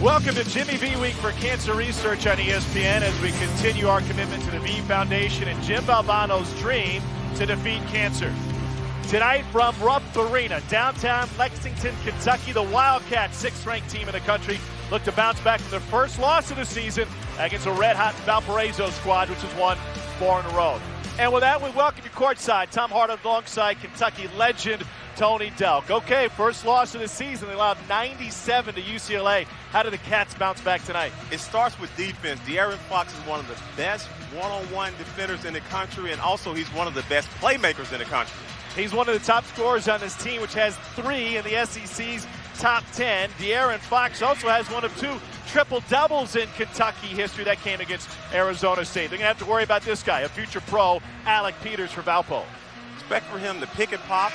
Welcome to Jimmy V Week for Cancer Research on ESPN as we continue our commitment to the V Foundation and Jim Valvano's dream to defeat cancer. Tonight from Rupp Arena, downtown Lexington, Kentucky, the Wildcats, 6th-ranked team in the country, look to bounce back from their first loss of the season against a red-hot Valparaiso squad, which has won 4 in a row. And with that, we welcome you courtside. Tom Hart alongside Kentucky legend Tony Delk. Okay, first loss of the season. They allowed 97 to UCLA. How do the Cats bounce back tonight? It starts with defense. De'Aaron Fox is one of the best one-on-one defenders in the country, and also he's one of the best playmakers in the country. He's one of the top scorers on this team, which has 3 in the SEC's top 10. De'Aaron Fox also has one of 2 triple-doubles in Kentucky history. That came against Arizona State. They're going to have to worry about this guy, a future pro, Alec Peters for Valpo. Expect for him to pick and pop.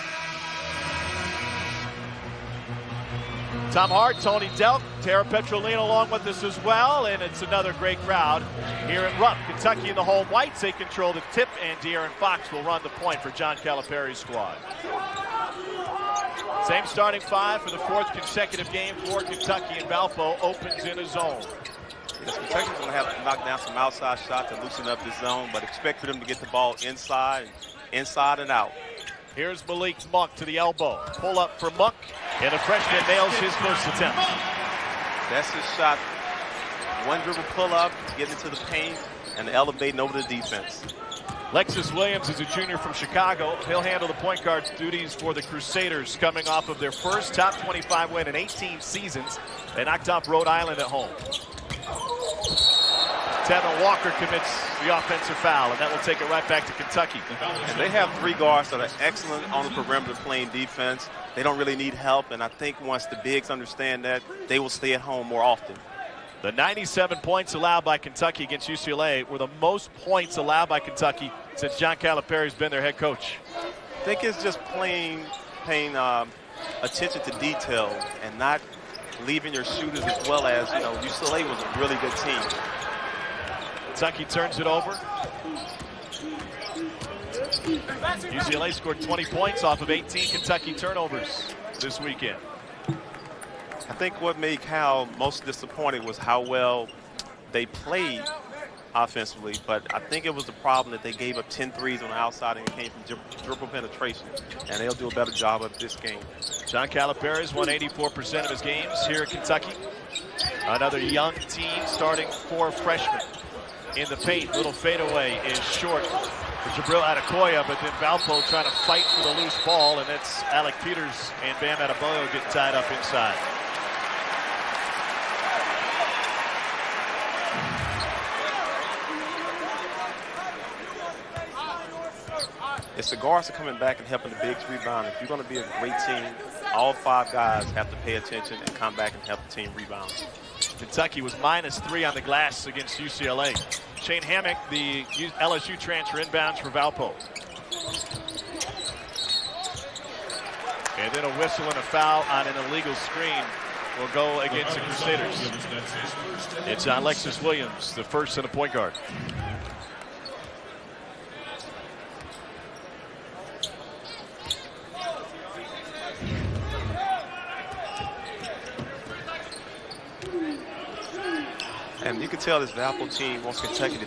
Tom Hart, Tony Delk, Tara Petrolina along with us as well, and it's another great crowd here at Rupp. Kentucky in the home whites, they control the tip, and De'Aaron Fox will run the point for John Calipari's squad. Same starting 5 for the 4th consecutive game for Kentucky, and Valpo opens in a zone. Yes, Kentucky's going to have to knock down some outside shots to loosen up the zone, but expect for them to get the ball inside and out. Here's Malik Monk to the elbow. Pull up for Monk, and the freshman nails his first attempt. That's his shot. One dribble pull up, getting into the paint, and elevating over the defense. Lexus Williams is a junior from Chicago. He'll handle the point guard duties for the Crusaders, coming off of their first top 25 win in 18 seasons. They knocked off Rhode Island at home. Tevin Walker commits the offensive foul, and that will take it right back to Kentucky. And they have 3 guards that are excellent on the perimeter playing defense. They don't really need help, and I think once the bigs understand that, they will stay at home more often. The 97 points allowed by Kentucky against UCLA were the most points allowed by Kentucky since John Calipari's been their head coach. I think it's just paying attention to detail and not leaving your shooters, as well as, UCLA was a really good team. Kentucky turns it over. UCLA scored 20 points off of 18 Kentucky turnovers this weekend. I think what made Cal most disappointed was how well they played offensively, but I think it was the problem that they gave up 10 threes on the outside and it came from dribble penetration, and they'll do a better job of this game. John Calipari's won 84% of his games here at Kentucky. Another young team starting 4 freshmen. In the paint, little fadeaway is short for Gabriel Adebayo, but then Valpo trying to fight for the loose ball, and that's Alec Peters and Bam Adebayo get tied up inside. It's the guards are coming back and helping the bigs rebound. If you're going to be a great team, all 5 guys have to pay attention and come back and help the team rebound. Kentucky was -3 on the glass against UCLA. Shane Hammock, the LSU transfer, inbounds for Valpo. And then a whistle and a foul on an illegal screen will go against the Crusaders. It's Lexus Williams, the first and a point guard. And you can tell this Valpo team wants Kentucky to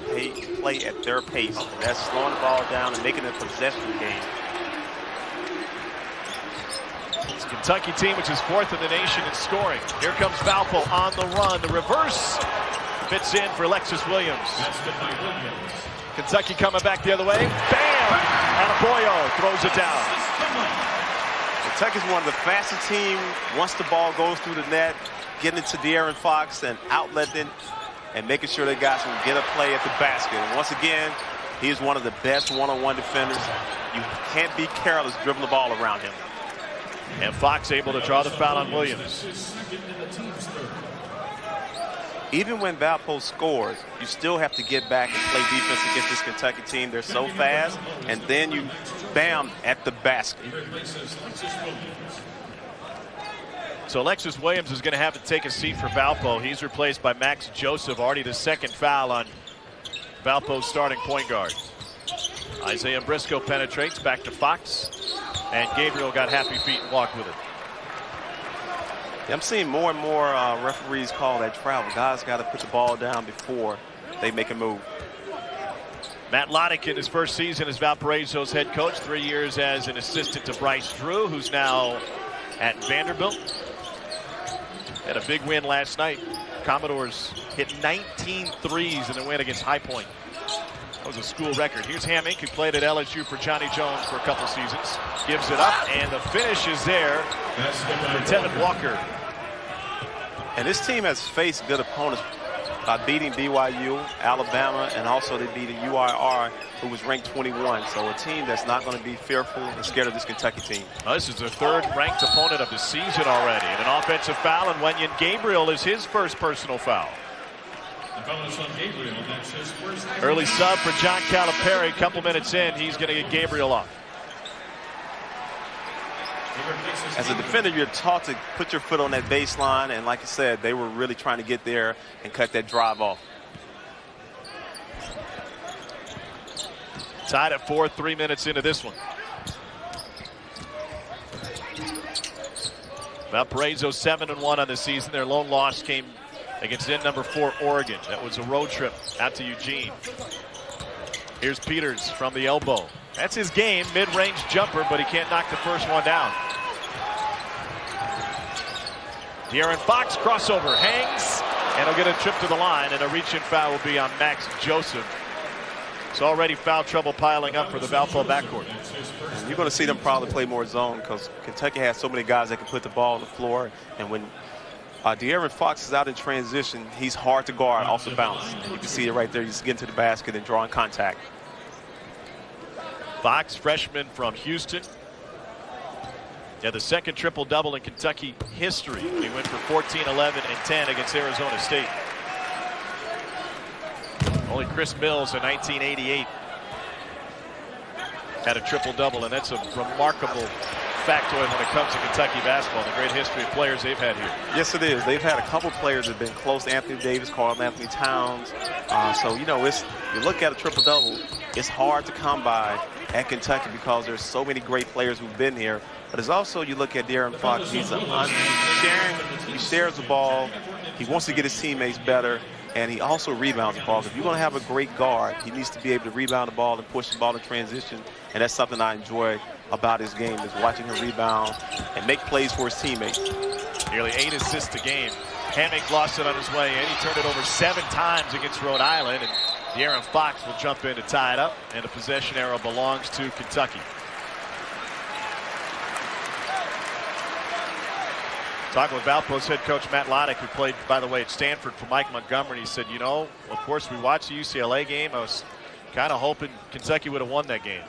play at their pace. And that's slowing the ball down and making it a possession game. It's a Kentucky team which is 4th in the nation in scoring. Here comes Valpo on the run. The reverse fits in for Lexus Williams. Kentucky coming back the other way. Bam! Adebayo throws it down. Kentucky's one of the fastest teams once the ball goes through the net, getting it to De'Aaron Fox and outletting and making sure that guys can get a play at the basket. And once again, he's one of the best one-on-one defenders. You can't be careless dribbling the ball around him. And Fox able to draw the foul on Williams. Even when Valpo scores, you still have to get back and play defense against this Kentucky team. They're so fast, and then you bam at the basket. So Alexis Williams is going to have to take a seat for Valpo. He's replaced by Max Joseph, already the 2nd foul on Valpo's starting point guard. Isaiah Briscoe penetrates back to Fox, and Gabriel got happy feet and walked with it. Yeah, I'm seeing more and more referees call that travel. Guys got to put the ball down before they make a move. Matt Loddick in his first season as Valparaiso's head coach, 3 years as an assistant to Bryce Drew, who's now at Vanderbilt. Had a big win last night. Commodores hit 19 threes in the win against High Point. That was a school record. Here's Hamink, who played at LSU for Johnny Jones for a couple seasons. Gives it up, and the finish is there for Tevin Walker. And this team has faced good opponents by beating BYU, Alabama, and also they beat UIR, who was ranked 21. So a team that's not going to be fearful and scared of this Kentucky team. This is the third-ranked opponent of the season already. And an offensive foul, and Wenyon Gabriel is his first personal foul. Early sub for John Calipari. Couple minutes in, he's going to get Gabriel off. As a defender, you're taught to put your foot on that baseline, and like I said, they were really trying to get there and cut that drive off. Tied at 4, 3 minutes into this one. Valparaiso 7-1 on the season. Their lone loss came against number 4 Oregon. That was a road trip out to Eugene. Here's Peters from the elbow. That's his game, mid-range jumper, but he can't knock the first one down. De'Aaron Fox crossover, hangs, and he'll get a trip to the line, and a reach-in foul will be on Max Joseph. It's already foul trouble piling up for the Valpo backcourt. You're going to see them probably play more zone because Kentucky has so many guys that can put the ball on the floor, and when De'Aaron Fox is out in transition, he's hard to guard off the bounce. You can see it right there. He's getting to the basket and drawing contact. Fox, freshman from Houston. Yeah, the second triple-double in Kentucky history. He went for 14, 11, and 10 against Arizona State. Only Chris Mills in 1988 had a triple-double, and that's a remarkable factoid when it comes to Kentucky basketball, the great history of players they've had here. Yes, it is. They've had a couple players that have been close. Anthony Davis, Carl Anthony Towns. So, you know, you look at a triple-double, it's hard to come by at Kentucky because there's so many great players who've been here. But it's also, you look at De'Aaron Fox, he shares the ball, he wants to get his teammates better, and he also rebounds the ball. If you're going to have a great guard, he needs to be able to rebound the ball and push the ball in transition, and that's something I enjoy about his game, is watching him rebound and make plays for his teammates. Nearly 8 assists a game. Hammock lost it on his way in. He turned it over 7 times against Rhode Island, and De'Aaron Fox will jump in to tie it up, and the possession arrow belongs to Kentucky. Talking with Valpo's head coach Matt Loddick, who played, by the way, at Stanford for Mike Montgomery. He said, you know, of course, we watched the UCLA game. I was kind of hoping Kentucky would have won that game.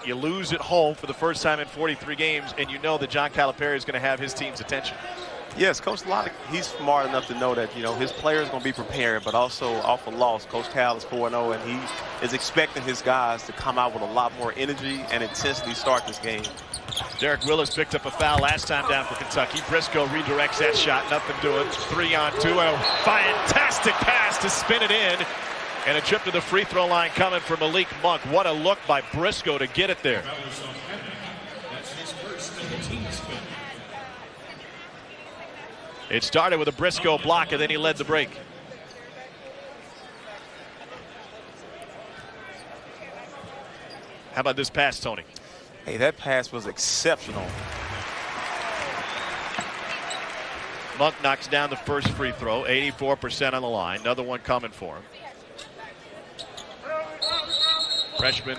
You lose at home for the first time in 43 games, and you know that John Calipari is going to have his team's attention. Yes, Coach Loddick, he's smart enough to know that, you know, his players are going to be prepared, but also off a loss. Coach Cal is 4-0, and he is expecting his guys to come out with a lot more energy and intensity to start this game. Derek Willis picked up a foul last time down for Kentucky. Briscoe redirects that shot, nothing doing. 3-on-2, and a fantastic pass to spin it in. And a trip to the free throw line coming for Malik Monk. What a look by Briscoe to get it there. It started with a Briscoe block, and then he led the break. How about this pass, Tony? Hey, that pass was exceptional. Monk knocks down the first free throw, 84% on the line. Another one coming for him. Freshman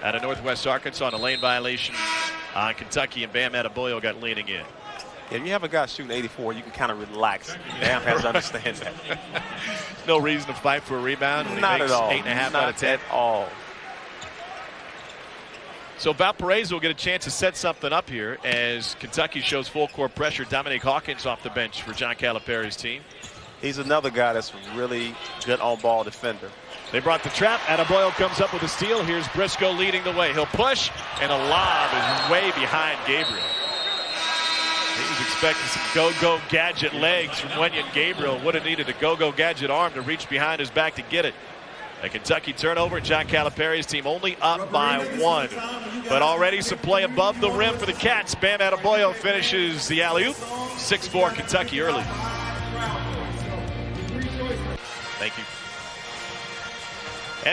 out of Northwest Arkansas on a lane violation on Kentucky, and Bam Adebayo got leaning in. Yeah, if you have a guy shooting 84, you can kind of relax. Bam has to understand that. No reason to fight for a rebound when Not he makes at all. 8.5 out of 10. At all. So Valparaiso will get a chance to set something up here as Kentucky shows full court pressure. Dominique Hawkins off the bench for John Calipari's team. He's another guy that's a really good on-ball defender. They brought the trap. Adebayo comes up with a steal. Here's Briscoe leading the way. He'll push, and a lob is way behind Gabriel. He was expecting some go-go gadget legs from Wenyon Gabriel. Would have needed a go-go gadget arm to reach behind his back to get it. A Kentucky turnover. John Calipari's team only up by 1. But already some play above the rim for the Cats. Bam Adebayo finishes the alley-oop. 6-4 Kentucky early. Thank you.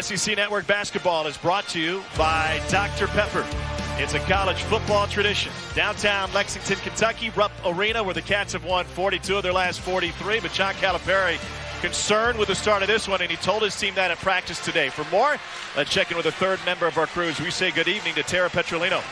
SEC Network Basketball is brought to you by Dr. Pepper. It's a college football tradition. Downtown Lexington, Kentucky, Rupp Arena, where the Cats have won 42 of their last 43. But John Calipari concerned with the start of this one, and he told his team that at practice today. For more, let's check in with a third member of our crews. We say good evening to Tara Petrolino.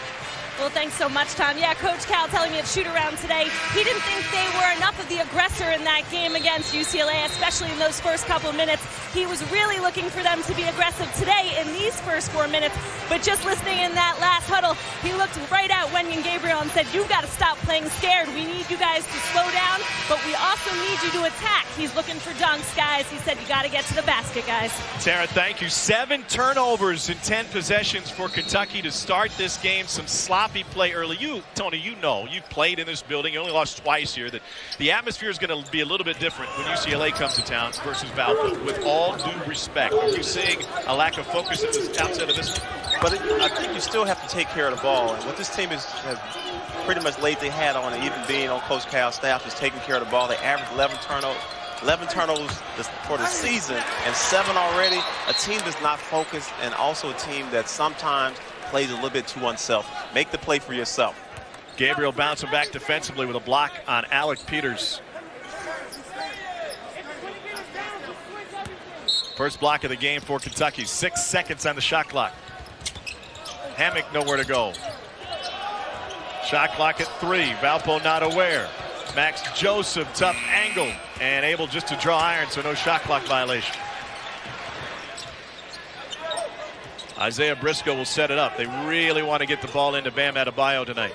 Well, thanks so much, Tom. Yeah, Coach Cal telling me at shoot-around today, he didn't think they were enough of the aggressor in that game against UCLA, especially in those first couple minutes. He was really looking for them to be aggressive today in these first 4 minutes. But just listening in that last huddle, he looked right at Wenyen Gabriel and said, you've got to stop playing scared. We need you guys to slow down, but we also need you to attack. He's looking for dunks, guys. He said, you got to get to the basket, guys. Tara, thank you. 7 turnovers in 10 possessions for Kentucky to start this game. Some sloppy play early. Tony, you've played in this building. You only lost twice here. That the atmosphere is going to be a little bit different when UCLA comes to town versus Valparaiso. With all due respect, are you seeing a lack of focus at the outset of this? But I think you still have to take care of the ball. And what this team has pretty much laid their hat on, and even being on Coach Cal's staff, is taking care of the ball. They average 11 turnovers for the season, and 7 already. A team that's not focused, and also a team that sometimes plays a little bit too unselfish. Make the play for yourself. Gabriel bouncing back defensively with a block on Alec Peters. First block of the game for Kentucky. 6 seconds on the shot clock. Hammock nowhere to go. Shot clock at 3. Valpo not aware. Max Joseph, tough angle, and able just to draw iron, so no shot clock violation. Isaiah Briscoe will set it up. They really want to get the ball into Bam Adebayo tonight.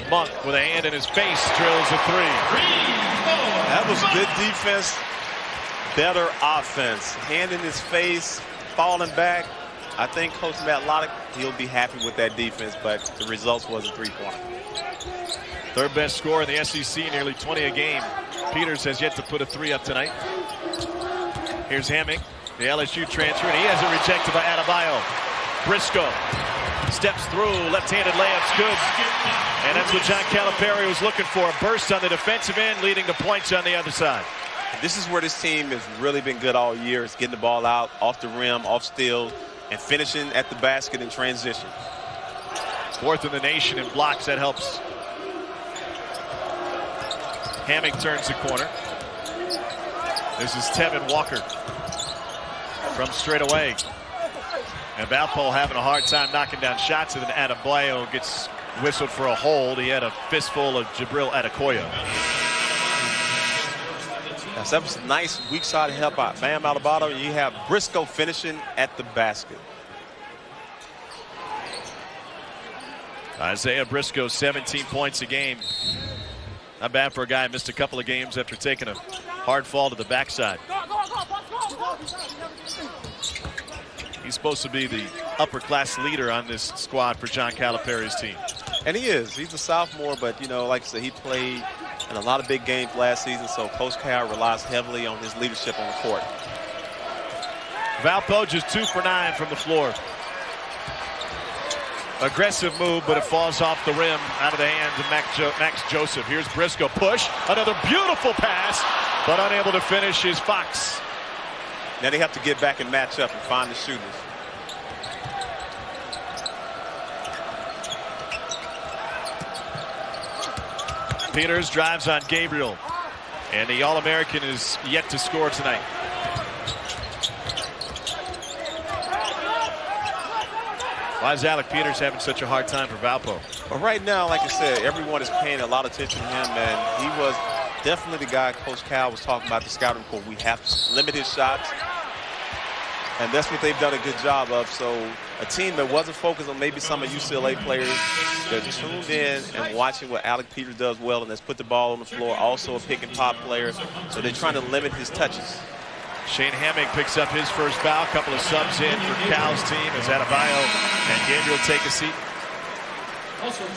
Monk with a hand in his face drills a 3. That was good defense, better offense. Hand in his face, falling back. I think Coach Matt Loddick, he'll be happy with that defense, but the results was a 3-point. Third best scorer in the SEC, nearly 20 a game. Peters has yet to put a 3 up tonight. Here's Hammock, the LSU transfer, and he has it rejected by Adebayo. Briscoe steps through, left-handed layup's good. And that's what John Calipari was looking for. A burst on the defensive end, leading to points on the other side. This is where this team has really been good all year. It's getting the ball out, off the rim, off steal, and finishing at the basket in transition. 4th in the nation in blocks. That helps. Hammock turns the corner. This is Tevin Walker from straight away. And Valpo having a hard time knocking down shots, and then Adebayo gets whistled for a hold. He had a fistful of Gabriel Adebayo. That was a nice weak side help out. Bam Adebayo. You have Briscoe finishing at the basket. Isaiah Briscoe, 17 points a game. Not bad for a guy who missed a couple of games after taking a hard fall to the backside. He's supposed to be the upper-class leader on this squad for John Calipari's team. And he is. He's a sophomore, but, like I said, he played in a lot of big games last season, so Coach Cal relies heavily on his leadership on the court. Valpo just 2 for 9 from the floor. Aggressive move, but it falls off the rim, out of the hands of Max Joseph. Here's Briscoe, push, another beautiful pass, but unable to finish is Fox. Now they have to get back and match up and find the shooters. Peters drives on Gabriel, and the All-American is yet to score tonight. Why is Alec Peters having such a hard time for Valpo? Well, right now, like I said, everyone is paying a lot of attention to him, and he was definitely the guy Coach Cal was talking about the scouting report. We have to limit his shots, and that's what they've done a good job of. So a team that wasn't focused on maybe some of UCLA players, they're tuned in and watching what Alec Peters does well, and that's put the ball on the floor, also a pick and pop player. So they're trying to limit his touches. Shane Hammock picks up his first foul. Couple of subs in for Cal's team as Adebayo and Gabriel take a seat.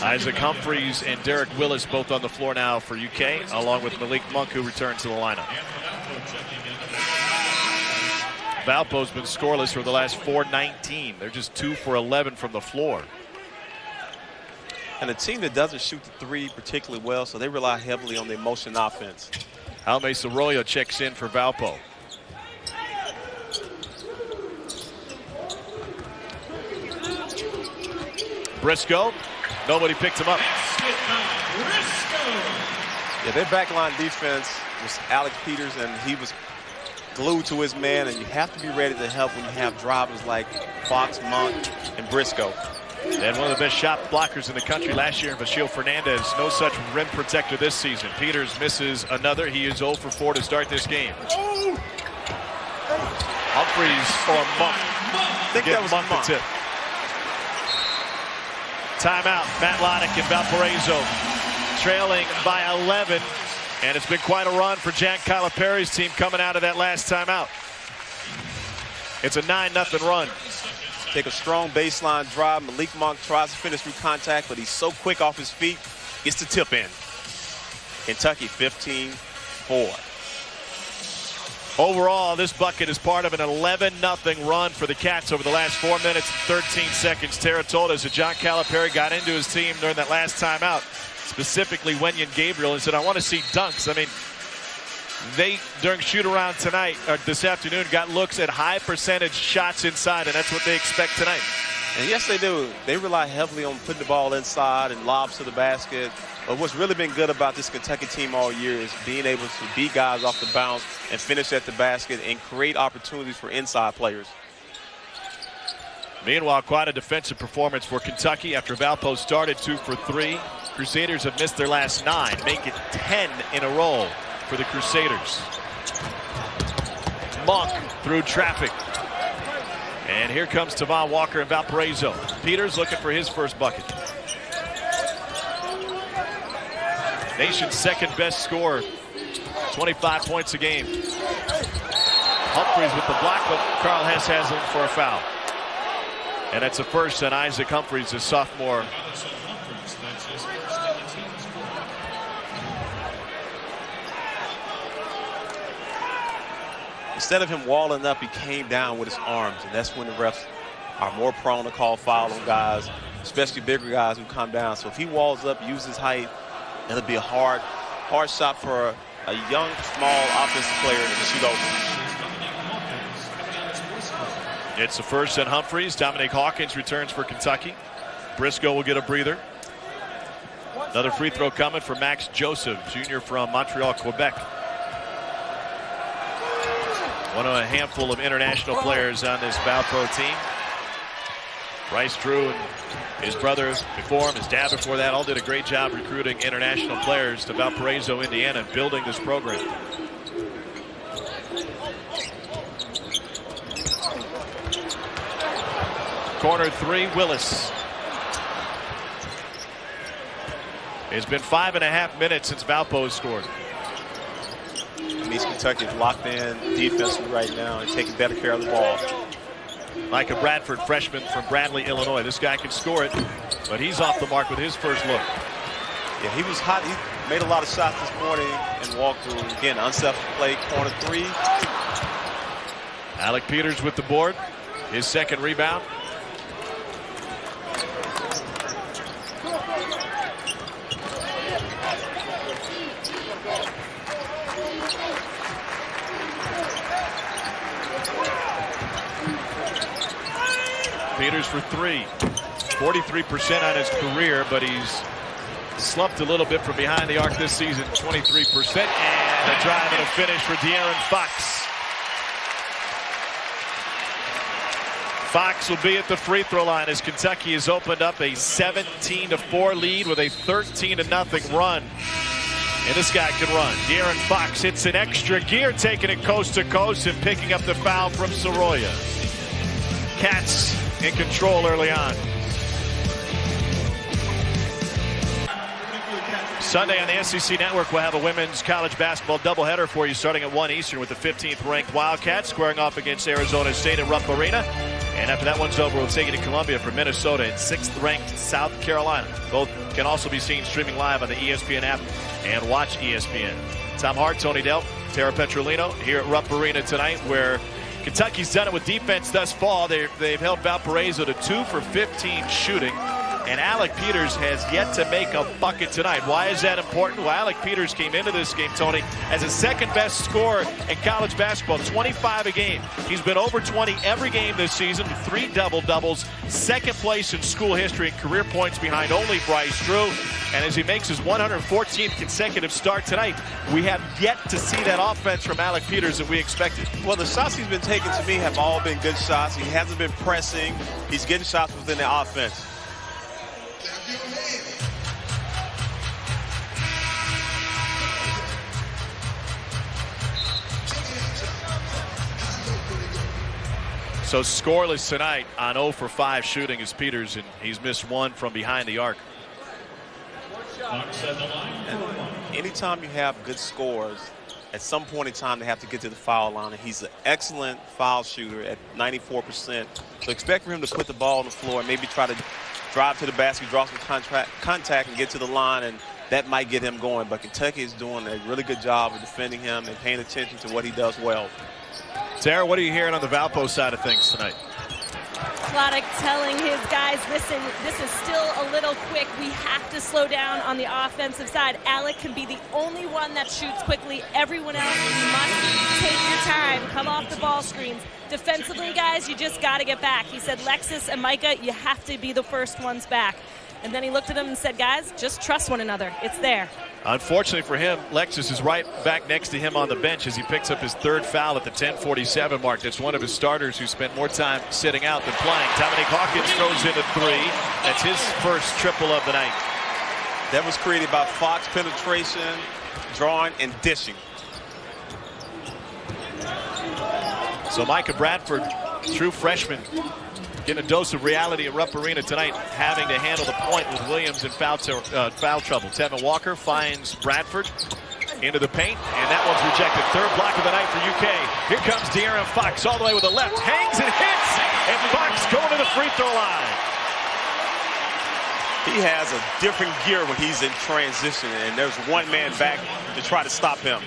Isaac Humphries and Derek Willis both on the floor now for UK, along with Malik Monk, who returned to the lineup. Valpo's been scoreless for the last 4-19. They're just 2 for 11 from the floor. And a team that doesn't shoot the three particularly well, so they rely heavily on the motion offense. Jaume Sorolla checks in for Valpo. Briscoe, nobody picked him up. Yeah, their backline defense was Alex Peters, and he was glued to his man, and you have to be ready to help when you have drivers like Fox, Monk, and Briscoe. And one of the best shot blockers in the country last year, Vachil Fernandez. No such rim protector this season. Peters misses another. He is 0 for 4 to start this game. Humphries or Monk. I think that was Monk. The tip. Timeout. Matt Loddick in Valparaiso, trailing by 11. And it's been quite a run for Jan Calipari's team coming out of that last timeout. It's a 9-0 run. Take a strong baseline drive. Malik Monk tries to finish through contact, but he's so quick off his feet, gets the tip in. Kentucky 15-4. Overall, this bucket is part of an 11-0 run for the Cats over the last 4 minutes and 13 seconds. Tara told us that John Calipari got into his team during that last timeout, specifically Wenyan Gabriel, and said, I want to see dunks. I mean, they, during shoot-around tonight, or this afternoon, got looks at high percentage shots inside, and that's what they expect tonight. And yes, they do. They rely heavily on putting the ball inside and lobs to the basket. But what's really been good about this Kentucky team all year is being able to beat guys off the bounce and finish at the basket and create opportunities for inside players. Meanwhile, quite a defensive performance for Kentucky after Valpo started 2 for 3. Crusaders have missed their last 9, make it 10 in a row for the Crusaders. Monk through traffic. And here comes Tavon Walker in Valparaiso. Peters looking for his first bucket. Nation's second best scorer, 25 points a game. Humphries with the block, but Carl Hess has him for a foul. And that's a first on Isaac Humphries, the sophomore. Instead of him walling up, he came down with his arms, and that's when the refs are more prone to call foul on guys, especially bigger guys who come down. So if he walls up, uses his height, it'll be a hard shot for a young, small offensive player to shoot over. It's the first on Humphries. Dominic Hawkins returns for Kentucky. Briscoe will get a breather. Another free throw coming for Max Joseph, junior from Montreal, Quebec. One of a handful of international players on this Valpo team. Bryce Drew and his brother before him, his dad before that, all did a great job recruiting international players to Valparaiso, Indiana, building this program. Corner 3, Willis. It's been 5.5 minutes since Valpo has scored. East Kentucky is locked in defensively right now and taking better care of the ball. Micah Bradford, freshman from Bradley, Illinois. This guy can score it, but he's off the mark with his first look. Yeah, he was hot. He made a lot of shots this morning and walked through. Again, unselfish play, corner 3. Alec Peters with the board. His second rebound. Peters for 3. 43% on his career, but he's slumped a little bit from behind the arc this season. 23%. And a drive and a finish for De'Aaron Fox. Fox will be at the free throw line as Kentucky has opened up a 17-4 lead with a 13-0 run. And this guy can run. De'Aaron Fox hits an extra gear, taking it coast to coast and picking up the foul from Sorolla. Cats in control early on. Sunday on the SEC Network, we'll have a women's college basketball doubleheader for you starting at 1 Eastern with the 15th ranked Wildcats squaring off against Arizona State at Rupp Arena. And after that one's over, we'll take you to Columbia for Minnesota and 6th-ranked South Carolina. Both can also be seen streaming live on the ESPN app and watch ESPN. Tom Hart, Tony Delp, Tara Petrolino here at Rupp Arena tonight, where Kentucky's done it with defense thus far. They've held Valparaiso to 2 for 15 shooting. And Alec Peters has yet to make a bucket tonight. Why is that important? Well, Alec Peters came into this game, Tony, as the second-best scorer in college basketball, 25 a game. He's been over 20 every game this season, 3 double-doubles, second place in school history in career points behind only Bryce Drew. And as he makes his 114th consecutive start tonight, we have yet to see that offense from Alec Peters that we expected. Well, the shots he's been taking to me have all been good shots. He hasn't been pressing. He's getting shots within the offense. So scoreless tonight on 0 for 5 shooting is Peters, and he's missed 1 from behind the arc. And anytime you have good scores, at some point in time they have to get to the foul line, and he's an excellent foul shooter at 94%. So expect for him to put the ball on the floor and maybe try to drive to the basket, draw some contact, and get to the line, and that might get him going. But Kentucky is doing a really good job of defending him and paying attention to what he does well. Tara, what are you hearing on the Valpo side of things tonight? Klodek telling his guys, listen, this is still a little quick. We have to slow down on the offensive side. Alec can be the only one that shoots quickly. Everyone else, you must take your time. Come off the ball screens. Defensively, guys, you just got to get back. He said, Lexus and Micah, you have to be the first ones back. And then he looked at them and said, guys, just trust one another. It's there. Unfortunately for him, Lexus is right back next to him on the bench as he picks up his 3rd foul at the 10:47 mark. That's one of his starters who spent more time sitting out than playing. Dominique Hawkins throws in a 3. That's his first triple of the night. That was created by Fox penetration, drawing, and dishing. So Micah Bradford, true freshman, getting a dose of reality at Rupp Arena tonight, having to handle the point with Williams in foul trouble. Tevin Walker finds Bradford into the paint, and that one's rejected. 3rd block of the night for UK. Here comes De'Aaron Fox all the way with the left. Hangs and hits, and Fox going to the free throw line. He has a different gear when he's in transition, and there's one man back to try to stop him.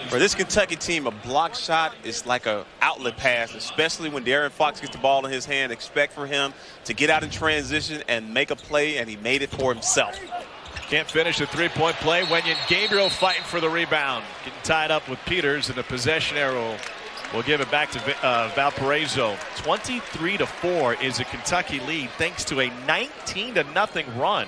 For this Kentucky team, a block shot is like an outlet pass, especially when De'Aaron Fox gets the ball in his hand. Expect for him to get out in transition and make a play, and he made it for himself. Can't finish the 3-point play. Wenyen Gabriel fighting for the rebound. Getting tied up with Peters, and the possession arrow will give it back to Valparaiso. 23-4 is a Kentucky lead thanks to a 19-0 run.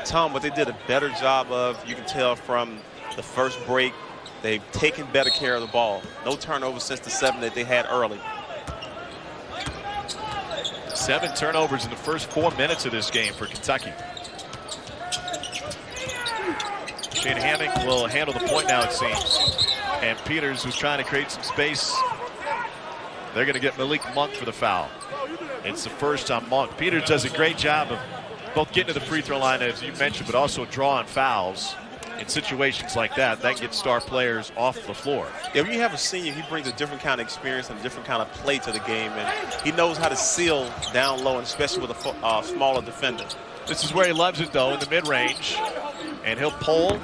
Tom, what they did a better job of, you can tell from the first break, they've taken better care of the ball. No turnovers since the 7 that they had early. 7 turnovers in the first 4 minutes of this game for Kentucky. Shane Hammock will handle the point now, it seems. And Peters, who's trying to create some space, they're going to get Malik Monk for the foul. It's the first on Monk. Peters does a great job of both getting to the free throw line, as you mentioned, but also drawing fouls. In situations like that gets star players off the floor. Yeah, when you have a senior, he brings a different kind of experience and a different kind of play to the game, and he knows how to seal down low, and especially with a smaller defender. This is where he loves it, though, in the mid-range, and he'll pull,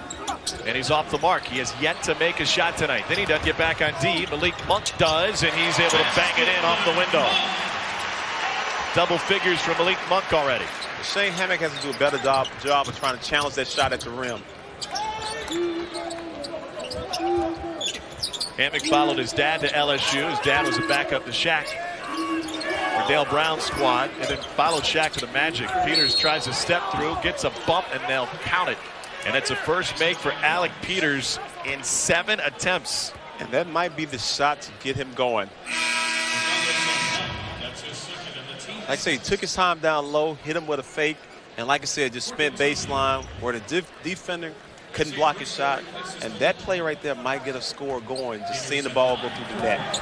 and he's off the mark. He has yet to make a shot tonight. Then he doesn't get back on D. Malik Monk does, and he's able to bang it in off the window. Double figures for Malik Monk already. Shane Hammock has to do a better job of trying to challenge that shot at the rim. Hammock followed his dad to LSU. His dad was a backup to Shaq for Dale Brown's squad, and then followed Shaq to the Magic. Peters tries to step through, gets a bump, and they'll count it. And it's a first make for Alec Peters in 7 attempts. And that might be the shot to get him going. Like I say, he took his time down low, hit him with a fake, and like I said, just spent baseline where the defender couldn't block his shot. And that play right there might get a score going, just seeing the ball go through the net.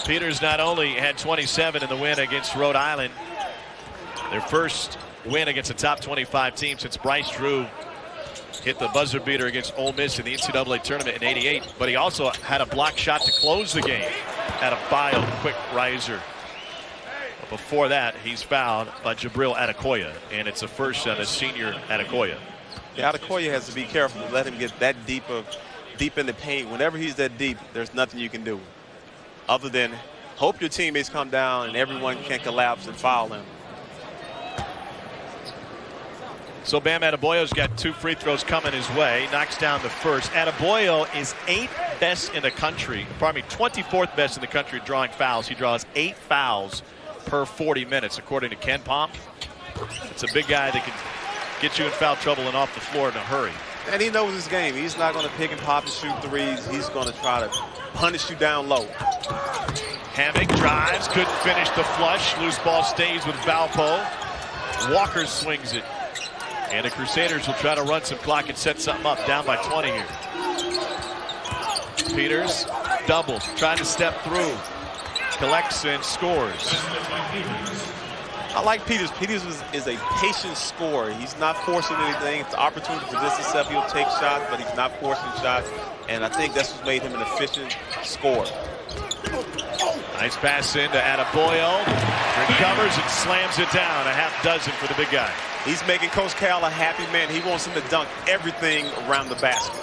Peters not only had 27 in the win against Rhode Island, their first win against a top 25 team since Bryce Drew hit the buzzer beater against Ole Miss in the NCAA tournament in '88. But he also had a block shot to close the game. Adebayo, quick riser. But before that, he's fouled by Gabriel Adebayo, and it's a first on a senior Adebayo. Yeah, Adebayo has to be careful to let him get that deep in the paint. Whenever he's that deep, there's nothing you can do other than hope your teammates come down and everyone can collapse and foul him. So Bam Adebayo's got 2 free throws coming his way. Knocks down the first. Adebayo is 8th best in the country. Pardon me, 24th best in the country drawing fouls. He draws 8 fouls per 40 minutes, according to Ken Pomp. It's a big guy that can get you in foul trouble and off the floor in a hurry. And he knows his game. He's not going to pick and pop and shoot threes. He's going to try to punish you down low. Hammock drives, couldn't finish the flush. Loose ball stays with Valpo. Walker swings it. And the Crusaders will try to run some clock and set something up. Down by 20 here. Peters doubles, trying to step through. Collects and scores. I like Peters. Peters is a patient scorer. He's not forcing anything. It's an opportunity for this himself. He'll take shots, but he's not forcing shots. And I think that's what made him an efficient scorer. Nice pass into Adebayo. Recovers and slams it down. A half dozen for the big guy. He's making Coach Cal a happy man. He wants him to dunk everything around the basket.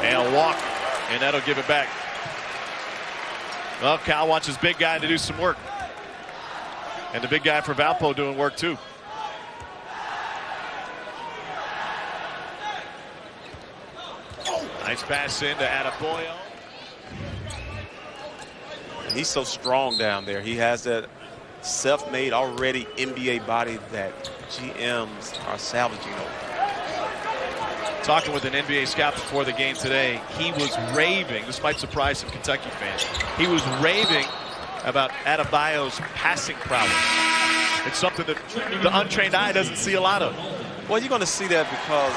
And a walk, and that'll give it back. Well, Cal wants his big guy to do some work. And the big guy for Valpo doing work too. Nice pass into Adebayo. And he's so strong down there. He has that self-made, already NBA body that GMs are salvaging over. Talking with an NBA scout before the game today, he was raving. This might surprise some Kentucky fans. He was raving about Adebayo's passing prowess. It's something that the untrained eye doesn't see a lot of. Well, you're going to see that because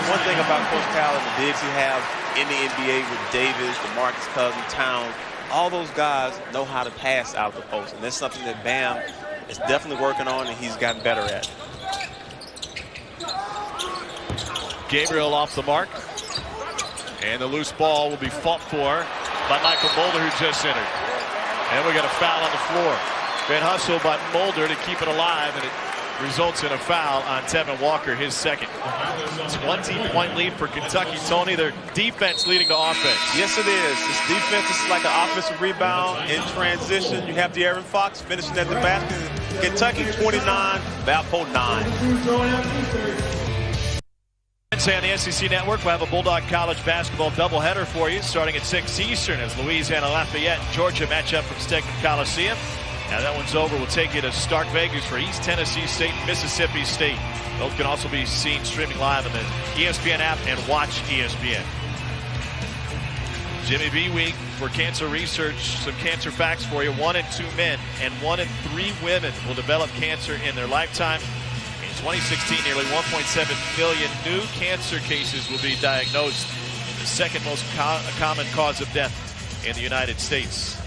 one thing about Coach Cal and the bigs he have in the NBA with Davis, DeMarcus Cousins, Towns, all those guys know how to pass out of the post. And that's something that Bam is definitely working on and he's gotten better at. Gabriel off the mark. And the loose ball will be fought for by Michael Mulder, who just entered. And we got a foul on the floor. Good hustle by Mulder to keep it alive, and it results in a foul on Tevin Walker, his second. 20-point lead for Kentucky. Tony, their defense leading to offense. Yes, it is. This defense is like an offensive rebound in transition. You have De'Aaron Fox finishing at the basket. Kentucky 29, Valpo 9. Wednesday on the SEC Network, we'll have a Bulldog College basketball doubleheader for you starting at 6 Eastern as Louisiana Lafayette and Georgia match up from Steadman Coliseum. Now that one's over. We'll take you to Stark Vegas for East Tennessee State and Mississippi State. Both can also be seen streaming live on the ESPN app and watch ESPN. Jimmy B week for cancer research. Some cancer facts for you. 1 in 2 men and 1 in 3 women will develop cancer in their lifetime. In 2016, nearly 1.7 million new cancer cases will be diagnosed. The second most common cause of death in the United States.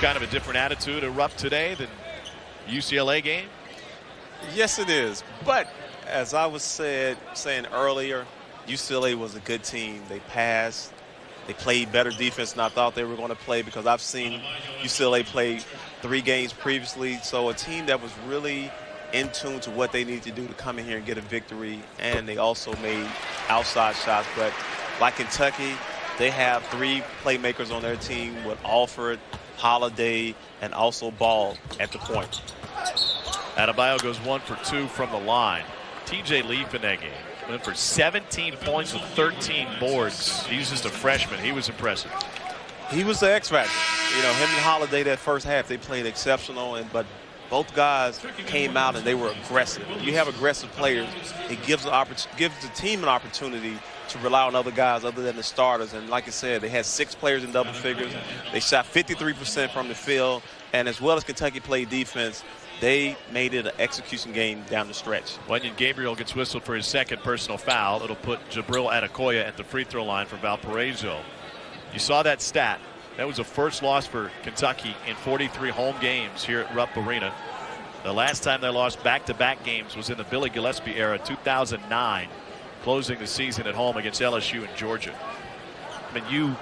Kind of a different attitude erupt today than UCLA game? Yes, it is. But as I was saying earlier, UCLA was a good team. They passed. They played better defense than I thought they were going to play because I've seen UCLA play 3 games previously. So a team that was really in tune to what they need to do to come in here and get a victory. And they also made outside shots. But like Kentucky, they have 3 playmakers on their team with Alford, Holiday, and also Ball at the point. Adebayo goes 1 for 2 from the line. TJ Leaf in that game went for 17 points with 13 boards. He's just a freshman. He was impressive. He was the X factor. You know, him and Holiday that first half, they played exceptional, but both guys came out and they were aggressive. When you have aggressive players, it gives the team an opportunity to rely on other guys other than the starters. And like I said, they had 6 players in double figures. They shot 53% from the field. And as well as Kentucky played defense, they made it an execution game down the stretch. When Gabriel gets whistled for his second personal foul, it'll put Gabriel Adebayo at the free throw line for Valparaiso. You saw that stat. That was the first loss for Kentucky in 43 home games here at Rupp Arena. The last time they lost back-to-back games was in the Billy Gillispie era, 2009, closing the season at home against LSU and Georgia. I mean, you,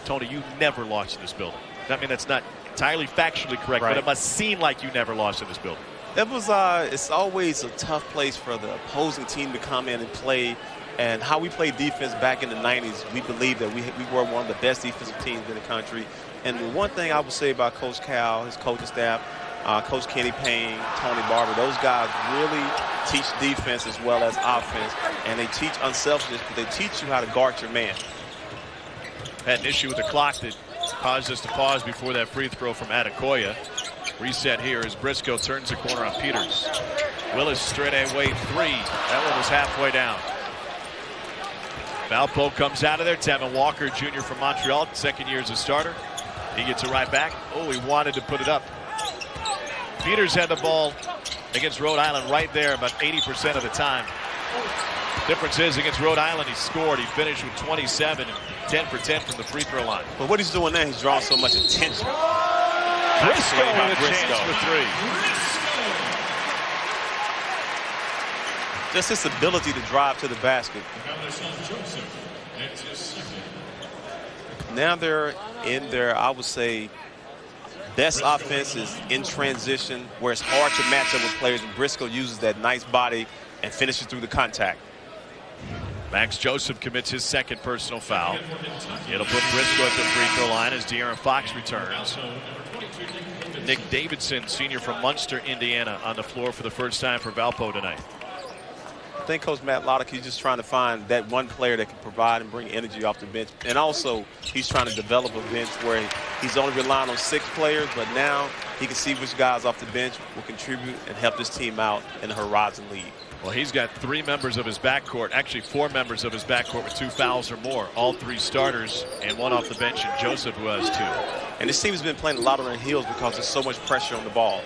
Tony, you never lost in this building. I mean, that's not entirely factually correct, right, but it must seem like you never lost in this building. It was. It's always a tough place for the opposing team to come in and play. And how we played defense back in the 90s, we believe that we were one of the best defensive teams in the country. And the one thing I would say about Coach Cal, his coaching staff, Coach Kenny Payne, Tony Barber, those guys really teach defense as well as offense. And they teach unselfishness, but they teach you how to guard your man. Had an issue with the clock that caused us to pause before that free throw from Adebayo. Reset here as Briscoe turns the corner on Peters. Willis straight away three. That one was halfway down. Valpo comes out of there. Tevin Walker Jr. from Montreal, second year as a starter. He gets it right back. Oh, he wanted to put it up. Peters had the ball against Rhode Island right there about 80% of the time. Difference is against Rhode Island he scored. He finished with 27 and 10 for 10 from the free throw line. But what he's doing now, he's drawing so much attention. Briscoe with a chance for three. Just his ability to drive to the basket. Now they're in their, I would say, best offense is in transition, where it's hard to match up with players, and Briscoe uses that nice body and finishes through the contact. Max Joseph commits his second personal foul. It'll put Briscoe at the free throw line as De'Aaron Fox returns. Nick Davidson, senior from Munster, Indiana, on the floor for the first time for Valpo tonight. I think Coach Matt Loddick, he's just trying to find that one player that can provide and bring energy off the bench. And also, he's trying to develop a bench where he's only relying on 6 players, but now he can see which guys off the bench will contribute and help this team out in the Horizon League. Well, he's got 3 members of his backcourt, actually 4 members of his backcourt with 2 fouls or more. All 3 starters and 1 off the bench, and Joseph, who has 2. And this team has been playing a lot on their heels because there's so much pressure on the ball.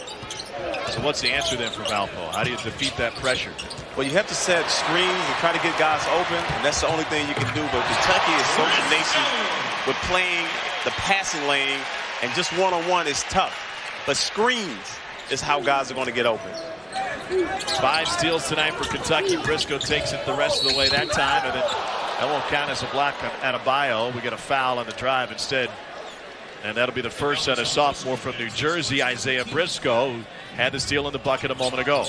So what's the answer then for Valpo? How do you defeat that pressure? Well, you have to set screens and try to get guys open, and that's the only thing you can do. But Kentucky is so tenacious with playing the passing lane, and just one-on-one is tough. But screens is how guys are going to get open. 5 steals tonight for Kentucky. Briscoe takes it the rest of the way that time, and then that won't count as a block on Adebayo. We get a foul on the drive instead, and that'll be the first on a sophomore from New Jersey, Isaiah Briscoe, who had the steal in the bucket a moment ago.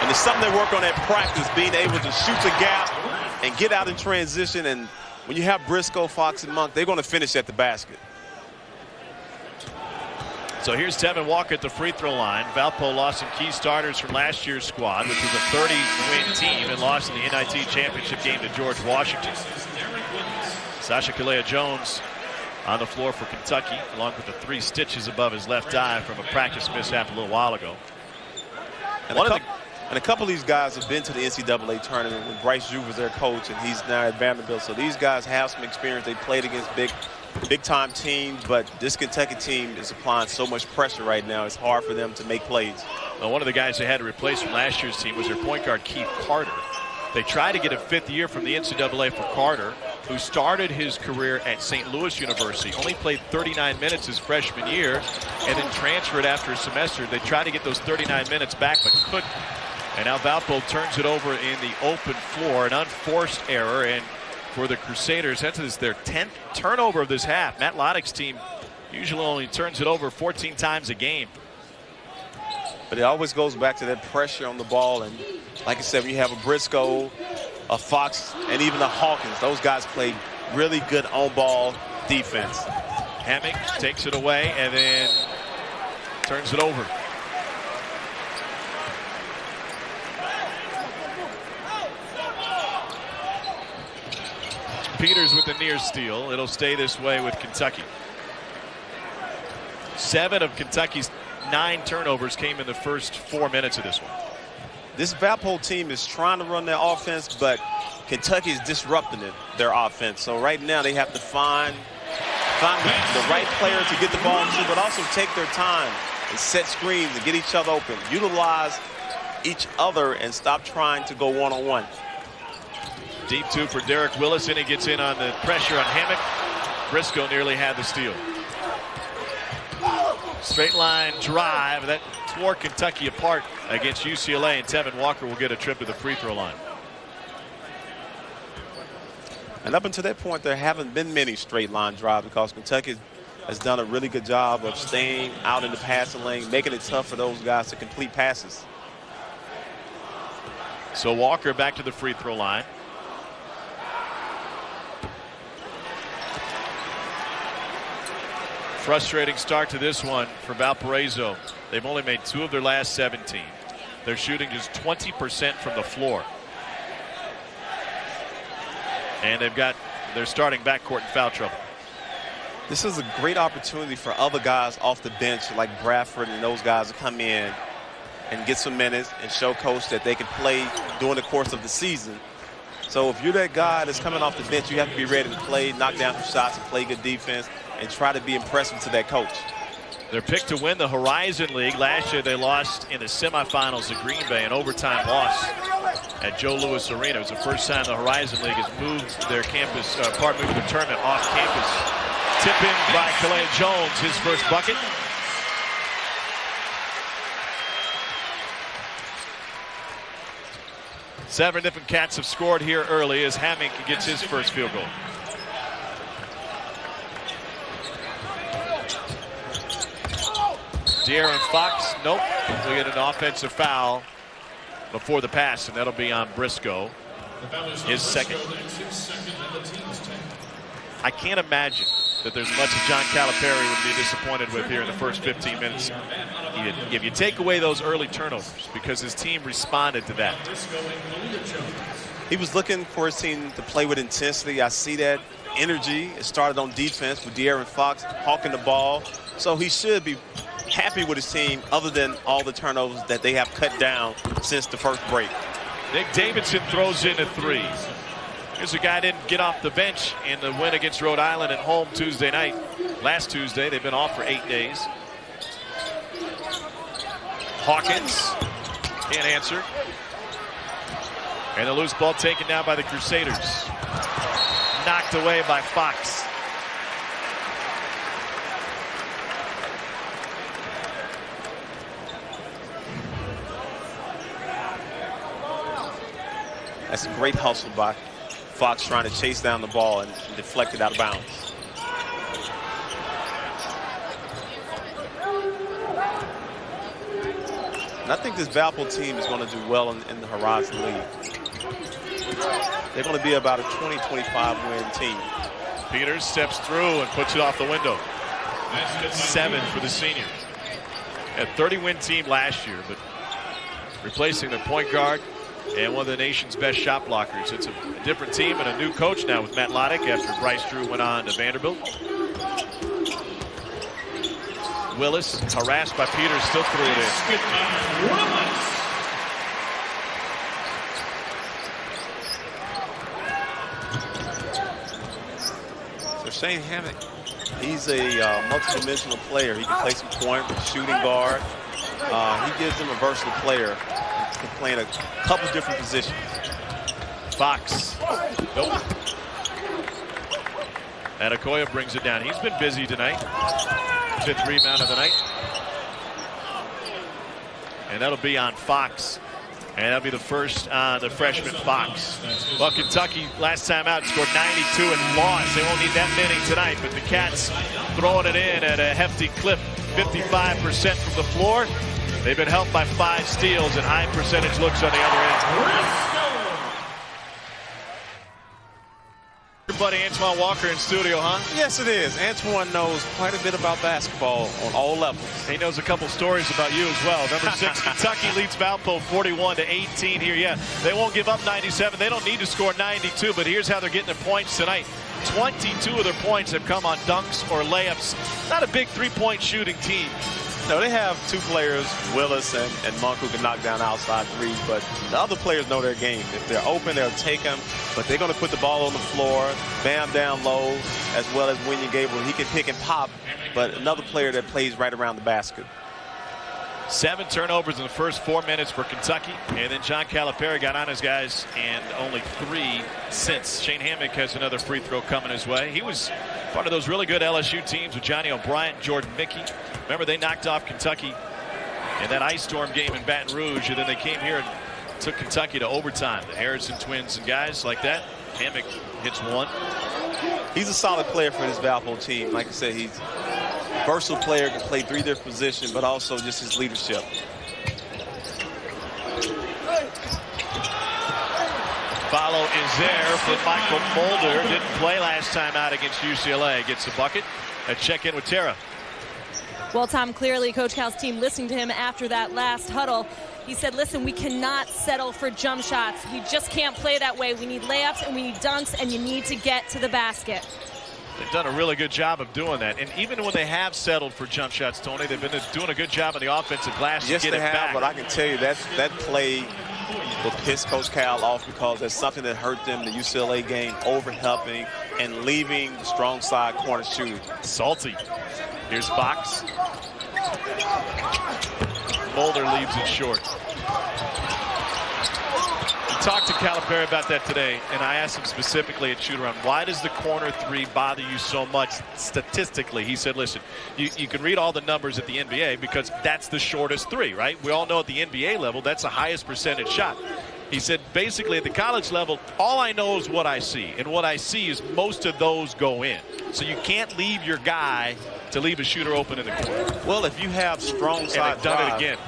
And it's something they work on at practice, being able to shoot the gap and get out in transition. And when you have Briscoe, Fox, and Monk, they're going to finish at the basket. So here's Tevin Walker at the free throw line. Valpo lost some key starters from last year's squad, which was a 30-win team, and lost in the NIT championship game to George Washington. Sasha Kalea-Jones on the floor for Kentucky, along with the 3 stitches above his left eye from a practice mishap a little while ago. And a couple of these guys have been to the NCAA tournament when Bryce Drew was their coach, and he's now at Vanderbilt. So these guys have some experience. They played against big-time teams, but this Kentucky team is applying so much pressure right now. It's hard for them to make plays. Well, one of the guys they had to replace from last year's team was their point guard, Keith Carter. They tried to get a 5th year from the NCAA for Carter, who started his career at St. Louis University, only played 39 minutes his freshman year, and then transferred after a semester. They tried to get those 39 minutes back, but couldn't. And now Valpo turns it over in the open floor, an unforced error. And for the Crusaders, that's their 10th turnover of this half. Matt Loddick's team usually only turns it over 14 times a game. But it always goes back to that pressure on the ball. And like I said, when you have a Briscoe, a Fox, and even a Hawkins, those guys play really good on-ball defense. Hammock takes it away and then turns it over. Peters with the near steal. It'll stay this way with Kentucky. 7 of Kentucky's 9 turnovers came in the first 4 minutes of this one. This Valpo team is trying to run their offense, but Kentucky is disrupting their offense. So right now they have to find the right player to get the ball to, but also take their time and set screens and get each other open. Utilize each other and stop trying to go one-on-one. Deep two for Derek Willis, and he gets in on the pressure on Hammock. Briscoe nearly had the steal. Straight line drive that tore Kentucky apart against UCLA, and Tevin Walker will get a trip to the free throw line. And up until that point, there haven't been many straight line drives because Kentucky has done a really good job of staying out in the passing lane, making it tough for those guys to complete passes. So Walker back to the free throw line. Frustrating start to this one for Valparaiso. They've only made 2 of their last 17. They're shooting just 20% from the floor. And they've got their starting backcourt in foul trouble. This is a great opportunity for other guys off the bench like Bradford and those guys to come in and get some minutes and show coach that they can play during the course of the season. So if you're that guy that's coming off the bench, you have to be ready to play, knock down some shots, and play good defense, and try to be impressive to that coach. They're picked to win the Horizon League. Last year they lost in the semifinals to Green Bay, an overtime loss at Joe Louis Arena. It was the first time the Horizon League has moved their campus, moved their tournament off campus. Tip in by Kalea Jones, his first bucket. Seven different Cats have scored here early as Hammock gets his first field goal. De'Aaron Fox, nope. We get an offensive foul before the pass, and that'll be on Briscoe, his second. I can't imagine that there's much that John Calipari would be disappointed with here in the first 15 minutes. If you take away those early turnovers, because his team responded to that. He was looking for his team to play with intensity. I see that energy. It started on defense with De'Aaron Fox hawking the ball. So he should be happy with his team other than all the turnovers that they have cut down since the first break. Nick Davidson throws in a 3. Here's a guy who didn't get off the bench in the win against Rhode Island at home Tuesday night. Last Tuesday, they've been off for 8 days. Hawkins can't answer. And the loose ball taken down by the Crusaders. Knocked away by Fox. That's a great hustle by Fox trying to chase down the ball and deflect it out of bounds. And I think this Valpo team is going to do well in the Horizon League. They're going to be about a 20-25 win team. Peters steps through and puts it off the window. 7 for the senior. A 30-win team last year, but replacing their point guard and one of the nation's best shot blockers. It's a different team and a new coach now with Matt Loddick after Bryce Drew went on to Vanderbilt. Willis harassed by Peters, still threw it in. So Shane Hammock, he's a multi-dimensional player. He can play some point, shooting guard. He gives them a versatile player. Can play in a couple different positions. Fox. Nope. Adebayo brings it down. He's been busy tonight. 5th rebound of the night. And that'll be on Fox. And that'll be the first on the freshman Fox. Well, Kentucky last time out scored 92 and lost. They won't need that many tonight, but the Cats throwing it in at a hefty clip. 55% from the floor. They've been helped by 5 steals and high percentage looks on the other end. Your buddy Antoine Walker in studio, huh? Yes, it is. Antoine knows quite a bit about basketball on all levels. He knows a couple stories about you as well. Number 6, Kentucky leads Valpo 41-18 here. Yeah, they won't give up 97. They don't need to score 92, but here's how they're getting their points tonight. 22 of their points have come on dunks or layups. Not a big three-point shooting team. No, they have 2 players, Willis and Monk, who can knock down outside threes, but the other players know their game. If they're open, they'll take them, but they're going to put the ball on the floor, Bam down low, as well as William Gabriel. He can pick and pop, but another player that plays right around the basket. 7 turnovers in the first 4 minutes for Kentucky, and then John Calipari got on his guys, and only 3 since. Shane Hammock has another free throw coming his way. He was part of those really good LSU teams with Johnny O'Brien, Jordan Mickey. Remember, they knocked off Kentucky in that ice storm game in Baton Rouge, and then they came here and took Kentucky to overtime. The Harrison twins and guys like that. Hammock hits 1. He's a solid player for this Valpo team. Like I said, he's a versatile player, can play 3 different positions, but also just his leadership. Follow is there for Michael Mulder. Didn't play last time out against UCLA. Gets a bucket. A check in with Tara. Well, Tom, clearly Coach Cal's team listening to him after that last huddle. He said, listen, we cannot settle for jump shots. We just can't play that way. We need layups and we need dunks, and you need to get to the basket. They've done a really good job of doing that. And even when they have settled for jump shots, Tony, they've been doing a good job on the offensive glass to get it back. Yes, they have, but I can tell you that play will piss Coach Cal off, because that's something that hurt them in the UCLA game, overhelping and leaving the strong side corner shooting. Salty. Here's Fox. Mulder leaves it short. We talked to Calipari about that today, and I asked him specifically at shoot-around, why does the corner 3 bother you so much statistically? He said, listen, you can read all the numbers at the NBA because that's the shortest 3, right? We all know at the NBA level, that's the highest percentage shot. He said, basically, at the college level, all I know is what I see. And what I see is most of those go in. So you can't leave your guy to leave a shooter open in the corner. Well, if you have strong side and they've done it again.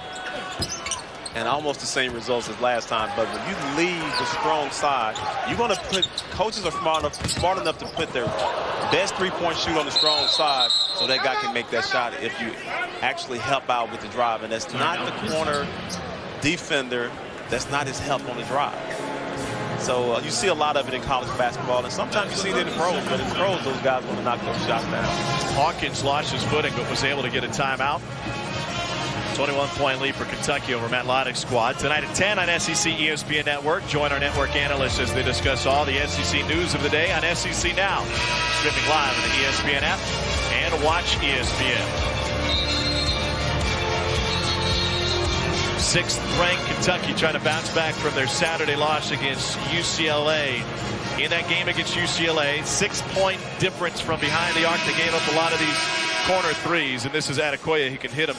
And almost the same results as last time. But when you leave the strong side, you're going to put, coaches are smart enough to put their best 3-point shoot on the strong side so that guy can make that shot if you actually help out with the drive. And that's not the corner defender. That's not his help on the drive. So you see a lot of it in college basketball, and sometimes you see it in the pros, but in the pros, those guys want to knock those shots down. Hawkins lost his footing, but was able to get a timeout. 21-point lead for Kentucky over Matt Loddick's squad. Tonight at 10 on SEC ESPN Network. Join our network analysts as they discuss all the SEC news of the day on SEC Now. Streaming live on the ESPN app and watch ESPN. 6th-ranked Kentucky trying to bounce back from their Saturday loss against UCLA. In that game against UCLA, 6-point difference from behind the arc. They gave up a lot of these corner 3s, and this is Adebayo. He can hit them.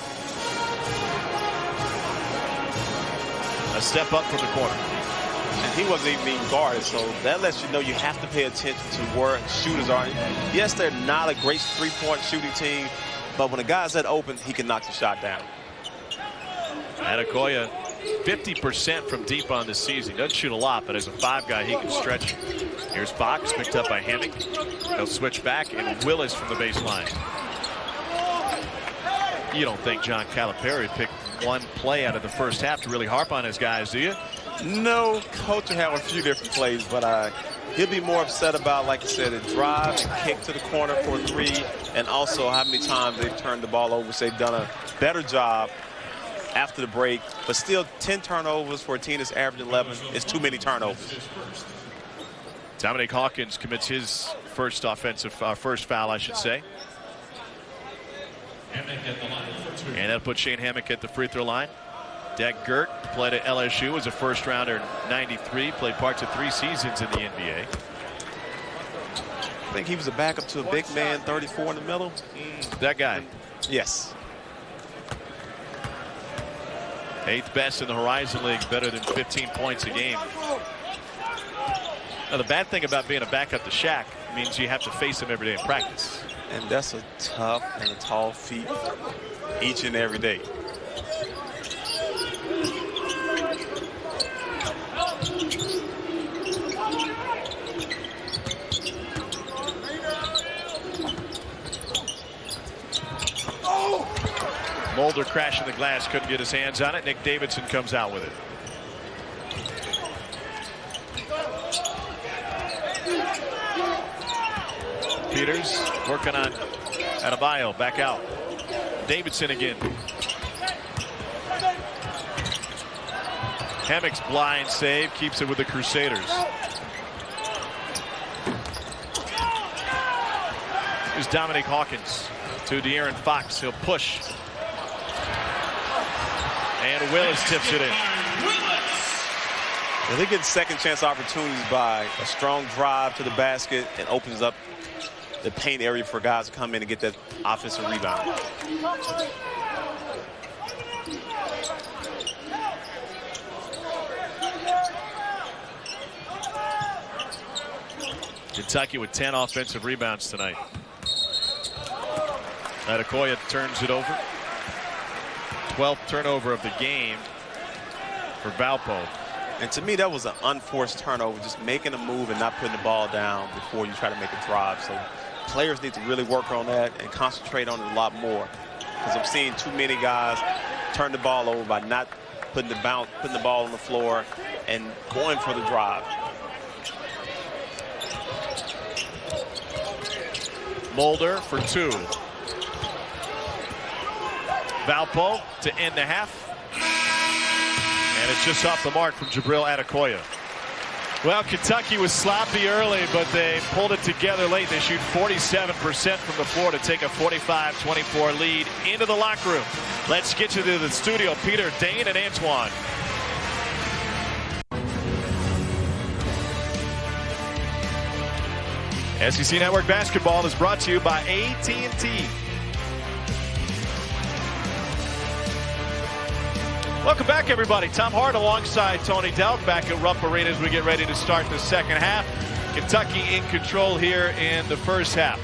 A step up from the corner. And he wasn't even being guarded, so that lets you know you have to pay attention to where shooters are. Yes, they're not a great 3-point shooting team, but when a guy's that open, he can knock the shot down. Adebayo, 50% from deep on this season. He doesn't shoot a lot, but as a 5 guy, he can stretch. Here's Fox, picked up by Hammock. They'll switch back, and Willis from the baseline. You don't think John Calipari picked one play out of the first half to really harp on his guys, do you? No, coach will have a few different plays, but he'll be more upset about, like I said, a drive and kick to the corner for 3, and also how many times they've turned the ball over. So they've done a better job after the break, but still 10 turnovers for a team that's averaging 11 is too many turnovers. Dominique Hawkins commits his first first foul, I should say. And that'll put Shane Hammock at the free throw line. Dak Gert played at LSU, was a first rounder in '93, played parts of 3 seasons in the NBA. I think he was a backup to a big man, 34 in the middle. That guy. Yes. 8th best in the Horizon League, better than 15 points a game. Now, the bad thing about being a backup to Shaq means you have to face him every day in practice. And that's a tough and a tall feat each and every day. Mulder crashing the glass, couldn't get his hands on it. Nick Davidson comes out with it. Peters working on Adebayo, back out. Davidson again. Hammock's blind save keeps it with the Crusaders. Here's Dominique Hawkins to De'Aaron Fox. He'll push. And Willis tips it in. Well, they get second chance opportunities by a strong drive to the basket and opens up the paint area for guys to come in and get that offensive rebound. Kentucky with 10 offensive rebounds tonight. Adebayo turns it over. 12th turnover of the game for Valpo. And to me, that was an unforced turnover, just making a move and not putting the ball down before you try to make a drive. So players need to really work on that and concentrate on it a lot more, because I'm seeing too many guys turn the ball over by not putting the ball on the floor and going for the drive. Mulder for 2. Valpo to end the half. And it's just off the mark from Gabriel Adebayo. Well, Kentucky was sloppy early, but they pulled it together late. They shoot 47% from the floor to take a 45-24 lead into the locker room. Let's get you to the studio. Peter, Dane, and Antoine. SEC Network Basketball is brought to you by AT&T. Welcome back, everybody. Tom Hart alongside Tony Delk back at Rupp Arena as we get ready to start the second half. Kentucky in control here in the first half.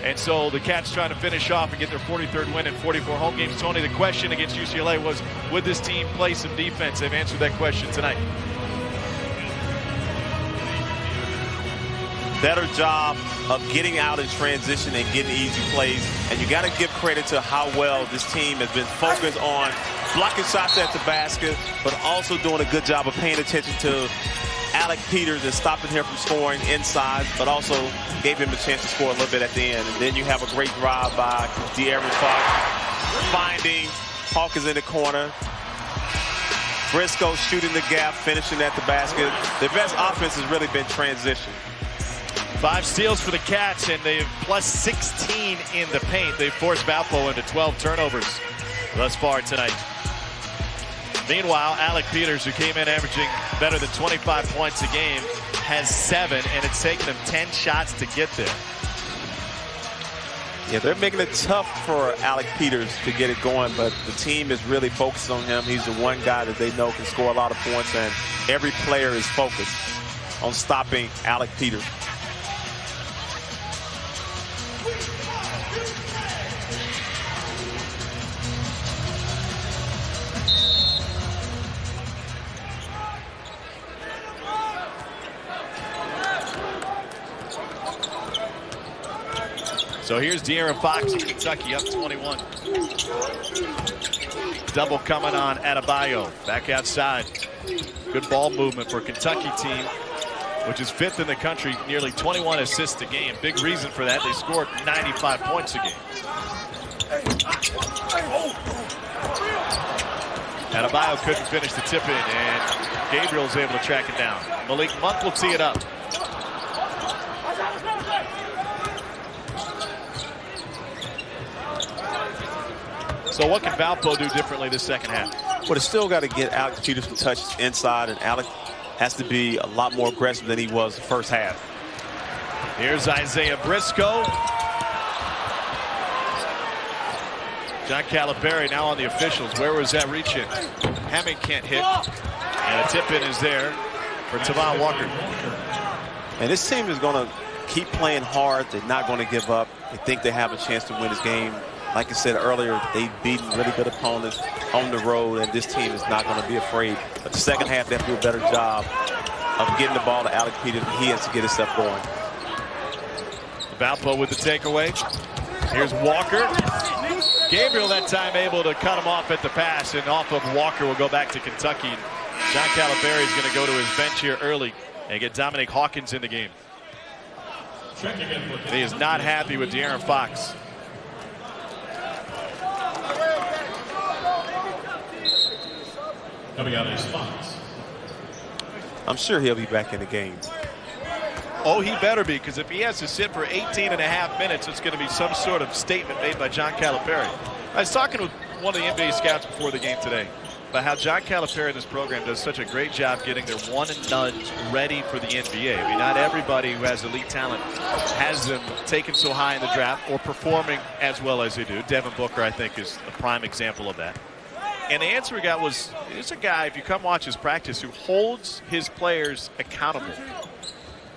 And so the Cats trying to finish off and get their 43rd win in 44 home games. Tony, the question against UCLA was, would this team play some defense? They've answered that question tonight. Better job of getting out in transition and getting easy plays. And you got to give credit to how well this team has been focused on blocking shots at the basket, but also doing a good job of paying attention to Alec Peters and stopping him from scoring inside, but also gave him a chance to score a little bit at the end. And then you have a great drive by De'Aaron Fox, finding Hawkins in the corner. Briscoe shooting the gap, finishing at the basket. The best offense has really been transition. 5 steals for the Cats, and they've plus 16 in the paint. They've forced Valpo into 12 turnovers thus far tonight. Meanwhile, Alec Peters, who came in averaging better than 25 points a game, has 7, and it's taken him 10 shots to get there. Yeah, they're making it tough for Alec Peters to get it going, but the team is really focused on him. He's the one guy that they know can score a lot of points, and every player is focused on stopping Alec Peters. So here's De'Aaron Fox in Kentucky up 21. Double coming on Adebayo. Back outside. Good ball movement for a Kentucky team, which is 5th in the country, nearly 21 assists a game. Big reason for that, they scored 95 points a game. Adebayo couldn't finish the tip in, and Gabriel's able to track it down. Malik Monk will tee it up. So what can Valpo do differently this second half? Well, they still got to get Alec Peters some touches inside, and Alec has to be a lot more aggressive than he was the first half. Here's Isaiah Briscoe. John Calipari now on the officials. Where was that reach in? Hammond can't hit. And a tip in is there for Tavon Walker. And this team is going to keep playing hard. They're not going to give up. They think they have a chance to win this game. Like I said earlier, they've beaten really good opponents on the road, and this team is not going to be afraid. But the second half, they have to do a better job of getting the ball to Alec Peters. He has to get his stuff going. Valpo with the takeaway. Here's Walker. Gabriel that time able to cut him off at the pass, and off of Walker will go back to Kentucky. John Calipari is going to go to his bench here early and get Dominic Hawkins in the game. And he is not happy with De'Aaron Fox. Coming out of his spots. I'm sure he'll be back in the game. Oh, he better be, because if he has to sit for 18.5 minutes, it's going to be some sort of statement made by John Calipari. I was talking with one of the NBA scouts before the game today, about how John Calipari in this program does such a great job getting their one and dones ready for the NBA. I mean, not everybody who has elite talent has them taken so high in the draft or performing as well as they do. Devin Booker, I think, is a prime example of that. And the answer we got was, he's a guy, if you come watch his practice, who holds his players accountable.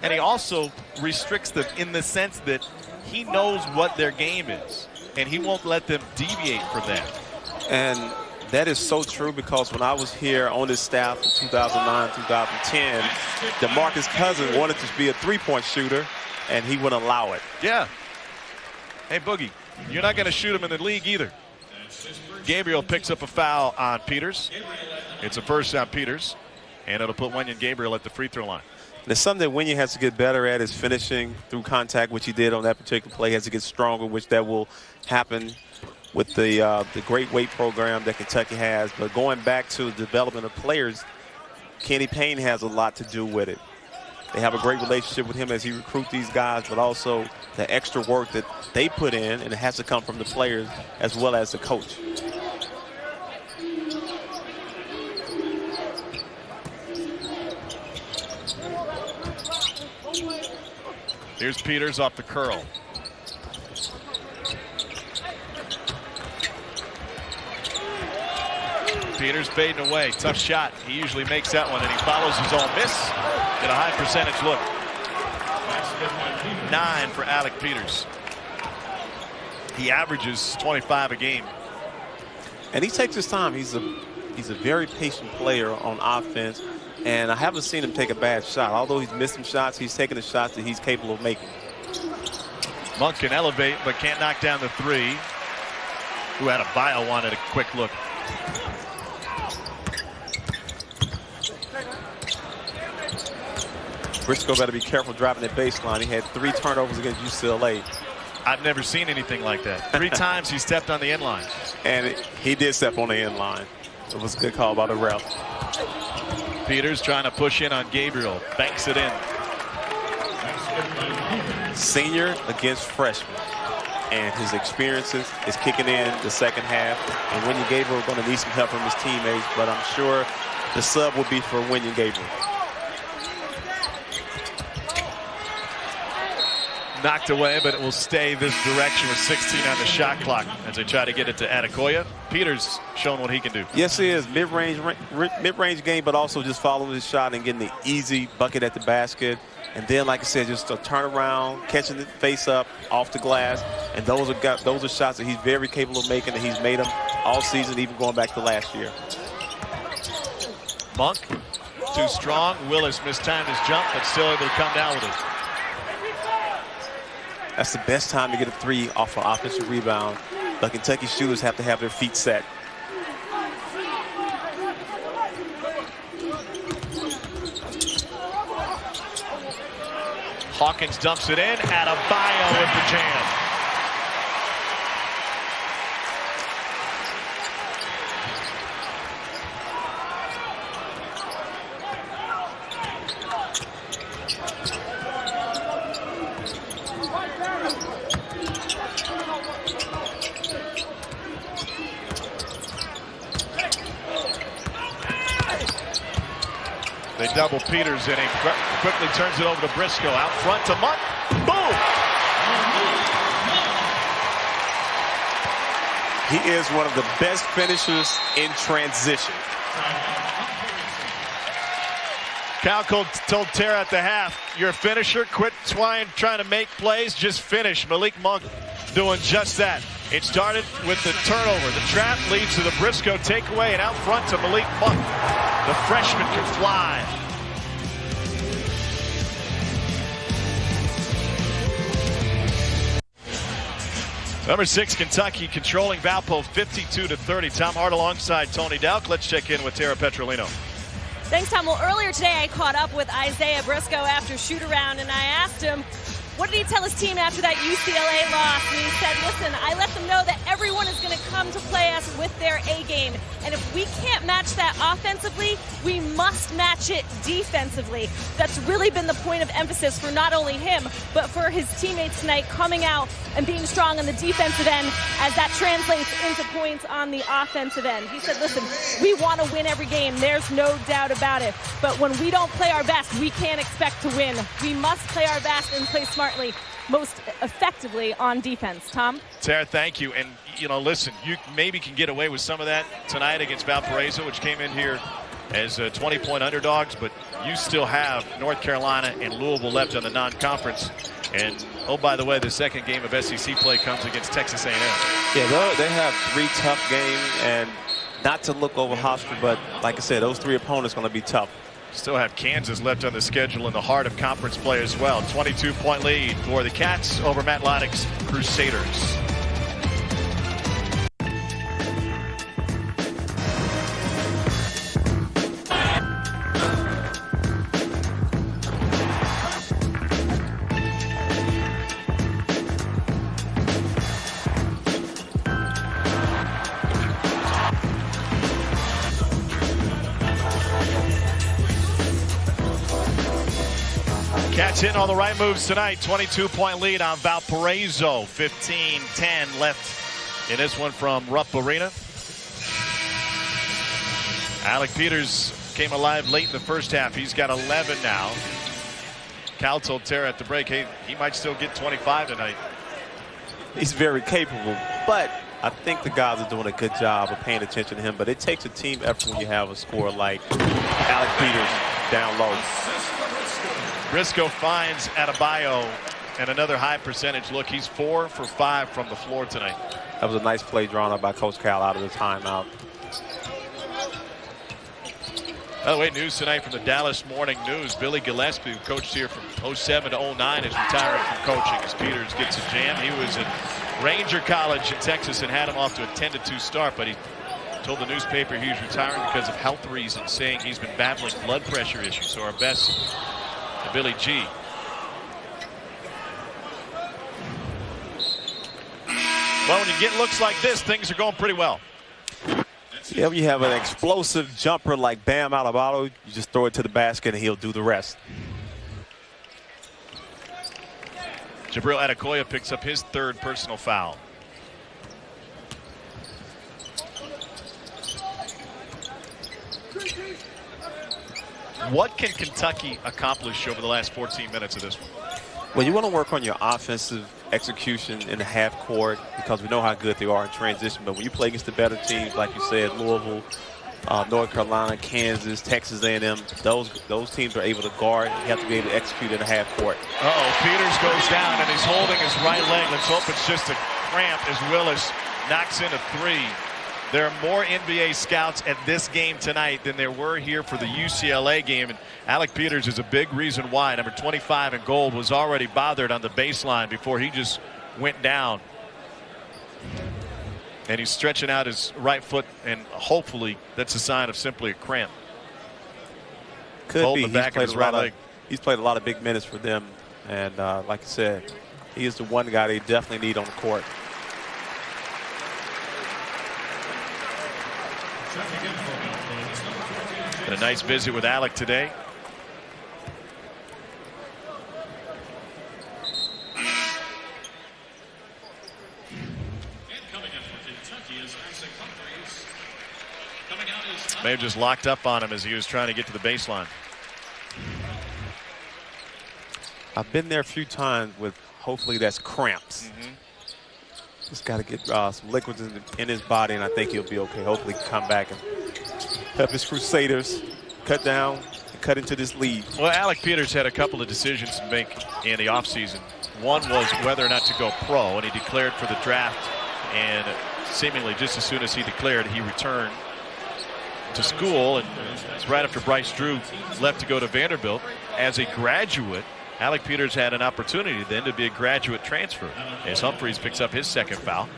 And he also restricts them in the sense that he knows what their game is, and he won't let them deviate from that. And that is so true, because when I was here on this staff in 2009, 2010, DeMarcus Cousins wanted to be a three-point shooter, and he wouldn't allow it. Yeah. Hey, Boogie, you're not going to shoot him in the league either. Gabriel picks up a foul on Peters. It's a first on Peters, and it'll put Wenyen Gabriel at the free throw line. There's something that Wenyen has to get better at, is finishing through contact, which he did on that particular play. He has to get stronger, which that will happen with the great weight program that Kentucky has. But going back to the development of players, Kenny Payne has a lot to do with it. They have a great relationship with him as he recruits these guys, but also the extra work that they put in, and it has to come from the players as well as the coach. Here's Peters off the curl. Peters fading away. Tough shot. He usually makes that one, and he follows his own miss. Get a high percentage look. 9 for Alec Peters. He averages 25 a game. And he takes his time. He's a very patient player on offense. And I haven't seen him take a bad shot. Although he's missed some shots, he's taking the shots that he's capable of making. Monk can elevate, but can't knock down the three. Who had Adebayo wanted a quick look. Briscoe got to be careful driving that baseline. He had 3 turnovers against UCLA. I've never seen anything like that. 3 times he stepped on the end line. And he did step on the end line. It was a good call by the ref. Peters trying to push in on Gabriel. Banks it in. Senior against freshman. And his experiences is kicking in the second half. And Wenyen Gabriel is going to need some help from his teammates, but I'm sure the sub will be for Wenyen Gabriel. Knocked away, but it will stay this direction with 16 on the shot clock as they try to get it to Adebayo. Peters showing what he can do. Yes, he is. Mid-range game, but also just following his shot and getting the easy bucket at the basket. And then, like I said, just a turnaround, catching the face up off the glass. And those are shots that he's very capable of making, and he's made them all season, even going back to last year. Monk, too strong. Willis mistimed his jump, but still able to come down with it. That's the best time to get a 3 off an offensive rebound. But Kentucky shooters have to have their feet set. Hawkins dumps it in. Adebayo with the jam. They double Peters, and he quickly turns it over to Briscoe. Out front to Monk. Boom! He is one of the best finishers in transition. Cal told Tara at the half, you're a finisher. Quit trying to make plays. Just finish. Malik Monk doing just that. It started with the turnover. The trap leads to the Briscoe takeaway, and out front to Malik Monk. The freshman can fly. Number 6, Kentucky controlling Valpo 52-30. Tom Hart alongside Tony Delk. Let's check in with Tara Petrolino. Thanks, Tom. Well, earlier today I caught up with Isaiah Briscoe after shoot-around, and I asked him What did he tell his team after that UCLA loss? And he said, listen, I let them know that everyone is going to come to play us with their A game. And if we can't match that offensively, we must match it defensively. That's really been the point of emphasis for not only him, but for his teammates tonight, coming out and being strong on the defensive end as that translates into points on the offensive end. He said, listen, we want to win every game. There's no doubt about it. But when we don't play our best, we can't expect to win. We must play our best and play smartly, most effectively on defense. Tom? Tara, thank you. And, you know, listen, you maybe can get away with some of that tonight against Valparaiso, which came in here as 20-point underdogs, but you still have North Carolina and Louisville left on the non-conference. And, oh, by the way, the second game of SEC play comes against Texas A&M. Yeah, they have 3 tough games, and not to look over Hofstra, but like I said, those 3 opponents are going to be tough. Still have Kansas left on the schedule in the heart of conference play as well. 22-point lead for the Cats over Matt Loddick's Crusaders. Cats hitting all the right moves tonight. 22-point lead on Valparaiso. 15-10 left in this one from Rupp Arena. Alec Peters came alive late in the first half. He's got 11 now. Cal told Tara at the break, hey, he might still get 25 tonight. He's very capable, but I think the guys are doing a good job of paying attention to him. But it takes a team effort when you have a scorer like Alec Peters down low. Briscoe finds Adebayo and another high percentage look. He's 4 for 5 from the floor tonight. That was a nice play drawn up by Coach Cal out of the timeout. By the way, news tonight from the Dallas Morning News. Billy Gillespie, who coached here from 07 to 09, is retiring from coaching as Peters gets a jam. He was at Ranger College in Texas and had him off to a 10-2 start, but he told the newspaper he was retiring because of health reasons, saying he's been battling blood pressure issues. So our best to Billy G. Well, when you get looks like this, things are going pretty well. Yeah, when you have an explosive jumper like Bam Adebayo, you just throw it to the basket and he'll do the rest. Gabriel Adebayo picks up his 3rd personal foul. What can Kentucky accomplish over the last 14 minutes of this one? Well, you want to work on your offensive execution in the half court because we know how good they are in transition. But when you play against the better teams, like you said, Louisville, North Carolina, Kansas, Texas A&M, those teams are able to guard. You have to be able to execute in the half court. Peters goes down and he's holding his right leg. Let's hope it's just a cramp as Willis knocks in a 3. There are more NBA scouts at this game tonight than there were here for the UCLA game. And Alec Peters is a big reason why. Number 25 in gold was already bothered on the baseline before he just went down. And he's stretching out his right foot, and hopefully that's a sign of simply a cramp. Could be. He's played a lot of big minutes for them. And like I said, he is the one guy they definitely need on the court. And a nice visit with Alec today. May have just locked up on him as he was trying to get to the baseline. I've been there a few times with, hopefully that's cramps. Just got to get some liquids in his body, and I think he'll be okay. Hopefully he can come back and help his Crusaders cut down and cut into this lead. Well, Alec Peters had a couple of decisions to make in the offseason. One was whether or not to go pro, and he declared for the draft, and seemingly just as soon as he declared, he returned to school, and it's right after Bryce Drew left to go to Vanderbilt. As a graduate, Alec Peters had an opportunity then to be a graduate transfer as Humphreys picks up his 2nd foul.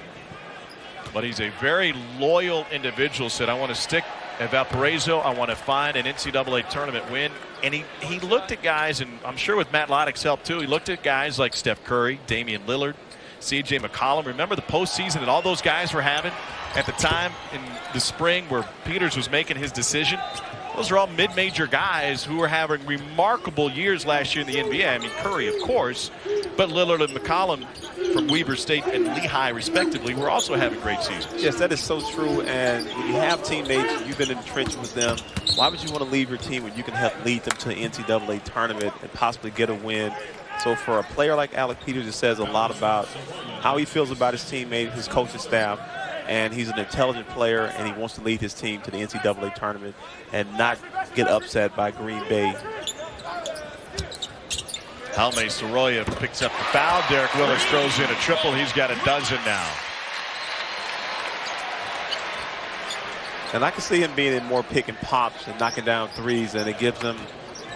But he's a very loyal individual, said, I want to stick at Valparaiso. I want to find an NCAA tournament win. And he looked at guys, and I'm sure with Matt Loddick's help too, he looked at guys like Steph Curry, Damian Lillard, C.J. McCollum. Remember the postseason that all those guys were having at the time in the spring where Peters was making his decision? Those are all mid-major guys who were having remarkable years last year in the NBA. I mean, Curry, of course, but Lillard and McCollum from Weber State and Lehigh, respectively, were also having great seasons. Yes, that is so true. And when you have teammates, you've been in the trenches with them, why would you want to leave your team when you can help lead them to the NCAA tournament and possibly get a win? So for a player like Alec Peters, it says a lot about how he feels about his teammate, his coaching staff. And he's an intelligent player, and he wants to lead his team to the NCAA tournament and not get upset by Green Bay. Jaume Sorolla picks up the foul. Derek Willis throws in a triple. He's got a dozen now. And I can see him being in more pick and pops and knocking down threes, and it gives him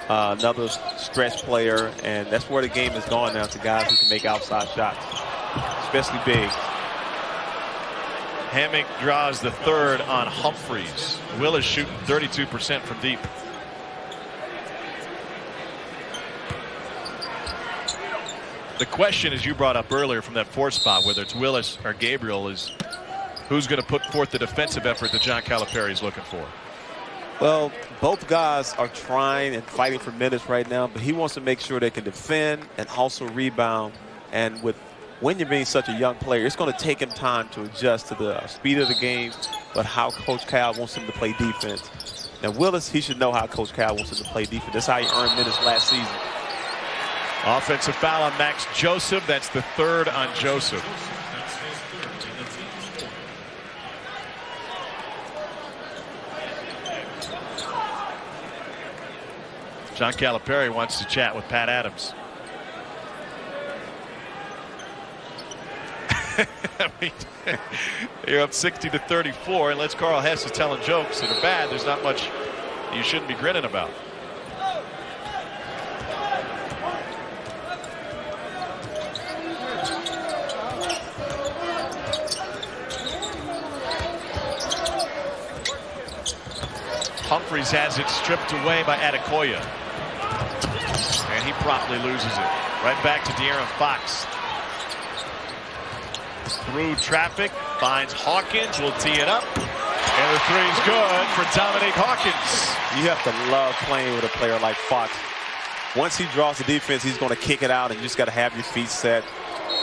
another stretch player. And that's where the game is going now, to guys who can make outside shots, especially big. Hammock draws the third on Humphreys. Willis shooting 32% from deep. The question, as you brought up earlier from that fourth spot, whether it's Willis or Gabriel, is who's going to put forth the defensive effort that John Calipari is looking for? Well, both guys are trying and fighting for minutes right now, but he wants to make sure they can defend and also rebound. And when you're being such a young player, it's going to take him time to adjust to the speed of the game, but how Coach Cal wants him to play defense. Now, Willis, he should know how Coach Cal wants him to play defense. That's how he earned minutes last season. Offensive foul on Max Joseph. That's the third on Joseph. John Calipari wants to chat with Pat Adams. I mean, you're up 60-34, unless Carl Hess is telling jokes that are bad. There's not much you shouldn't be grinning about. Humphreys has it stripped away by Adebayo. And he promptly loses it. Right back to De'Aaron Fox. Through traffic, finds Hawkins, will tee it up. And the three's good for Dominique Hawkins. You have to love playing with a player like Fox. Once he draws the defense, he's going to kick it out, and you just got to have your feet set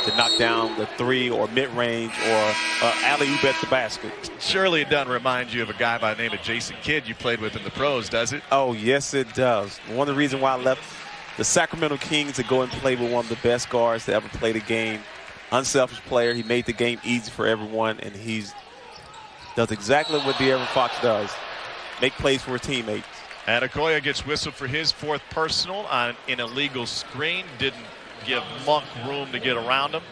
to knock down the three or mid-range or alley-oop at the basket. Surely it doesn't remind you of a guy by the name of Jason Kidd you played with in the pros, does it? Oh, yes, it does. One of the reasons why I left the Sacramento Kings to go and play with one of the best guards to ever play the game. Unselfish player. He made the game easy for everyone, and does exactly what De'Aaron Fox does. Make plays for his teammates. Adebayo gets whistled for his fourth personal on an illegal screen. Didn't give Monk room to get around him.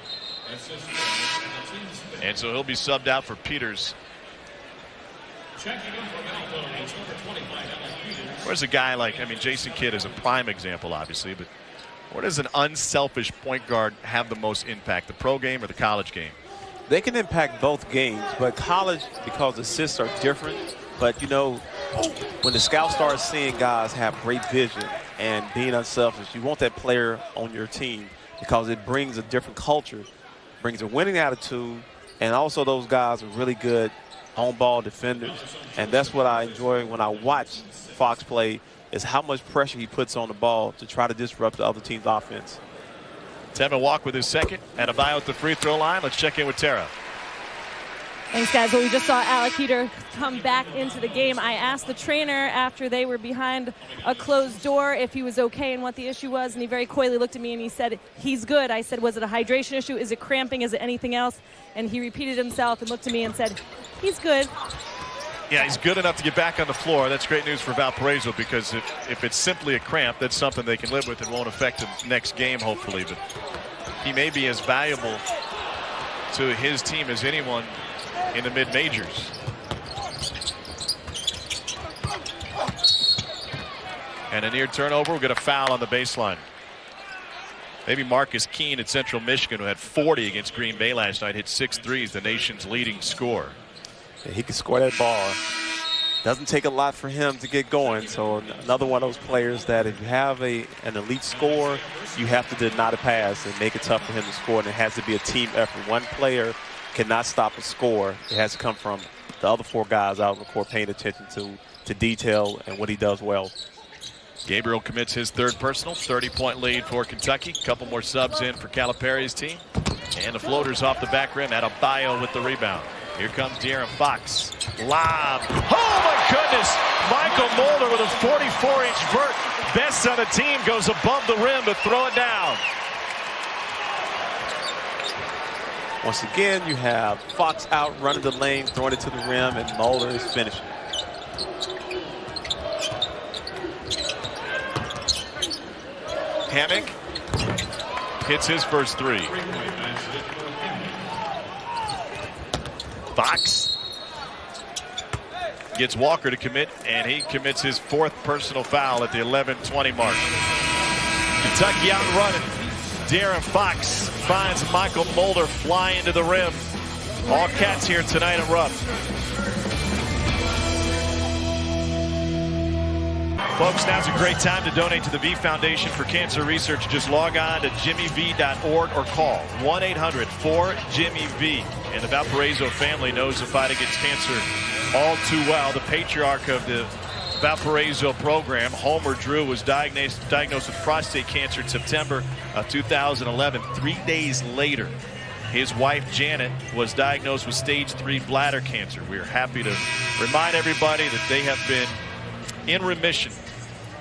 And so he'll be subbed out for Peters. Where's a guy like, I mean, Jason Kidd is a prime example, obviously, but where does an unselfish point guard have the most impact, the pro game or the college game? They can impact both games, but college, because assists are different. But, you know, when the scout starts seeing guys have great vision and being unselfish, you want that player on your team because it brings a different culture, brings a winning attitude, and also those guys are really good on-ball defenders. And that's what I enjoy when I watch Fox play, is how much pressure he puts on the ball to try to disrupt the other team's offense. Tevin Walk with his second. Adebayo at the free throw line. Let's check in with Tara. Thanks, guys. Well, we just saw Alec Peters come back into the game. I asked the trainer after they were behind a closed door if he was okay and what the issue was, and he very coyly looked at me and he said, he's good. I said, was it a hydration issue? Is it cramping? Is it anything else? And he repeated himself and looked at me and said, he's good. Yeah, he's good enough to get back on the floor. That's great news for Valparaiso, because if it's simply a cramp, that's something they can live with and won't affect him next game, hopefully. But he may be as valuable to his team as anyone in the mid-majors. And a near turnover. We'll get a foul on the baseline. Maybe Marcus Keene at Central Michigan, who had 40 against Green Bay last night, hit 6 threes, the nation's leading scorer. Yeah, he can score that ball. Doesn't take a lot for him to get going. So another one of those players that if you have an elite scorer, you have to deny the pass and make it tough for him to score. And it has to be a team effort. One player cannot stop a score. It has to come from the other 4 guys out on the court paying attention to detail and what he does well. Gabriel commits his 3rd personal, 30-point lead for Kentucky. Couple more subs in for Calipari's team. And the floater's off the back rim. Adebayo with the rebound. Here comes De'Aaron Fox. Lob. Oh, my goodness. Michael Mulder with a 44-inch vert. Best on the team goes above the rim to throw it down. Once again, you have Fox out running the lane, throwing it to the rim, and Mulder is finishing. Hammock hits his first 3. Fox gets Walker to commit, and he commits his 4th personal foul at the 11:20 mark. Kentucky out running. De'Aaron Fox finds Michael Mulder flying to the rim. All Cats here tonight at Rupp. Folks, now's a great time to donate to the V Foundation for Cancer Research. Just log on to jimmyv.org or call 1-800-4-JIMMY-V. And the Valparaiso family knows the fight against cancer all too well. The patriarch of the Valparaiso program, Homer Drew, was diagnosed with prostate cancer in September of 2011. 3 days later, his wife, Janet, was diagnosed with stage 3 bladder cancer. We are happy to remind everybody that they have been in remission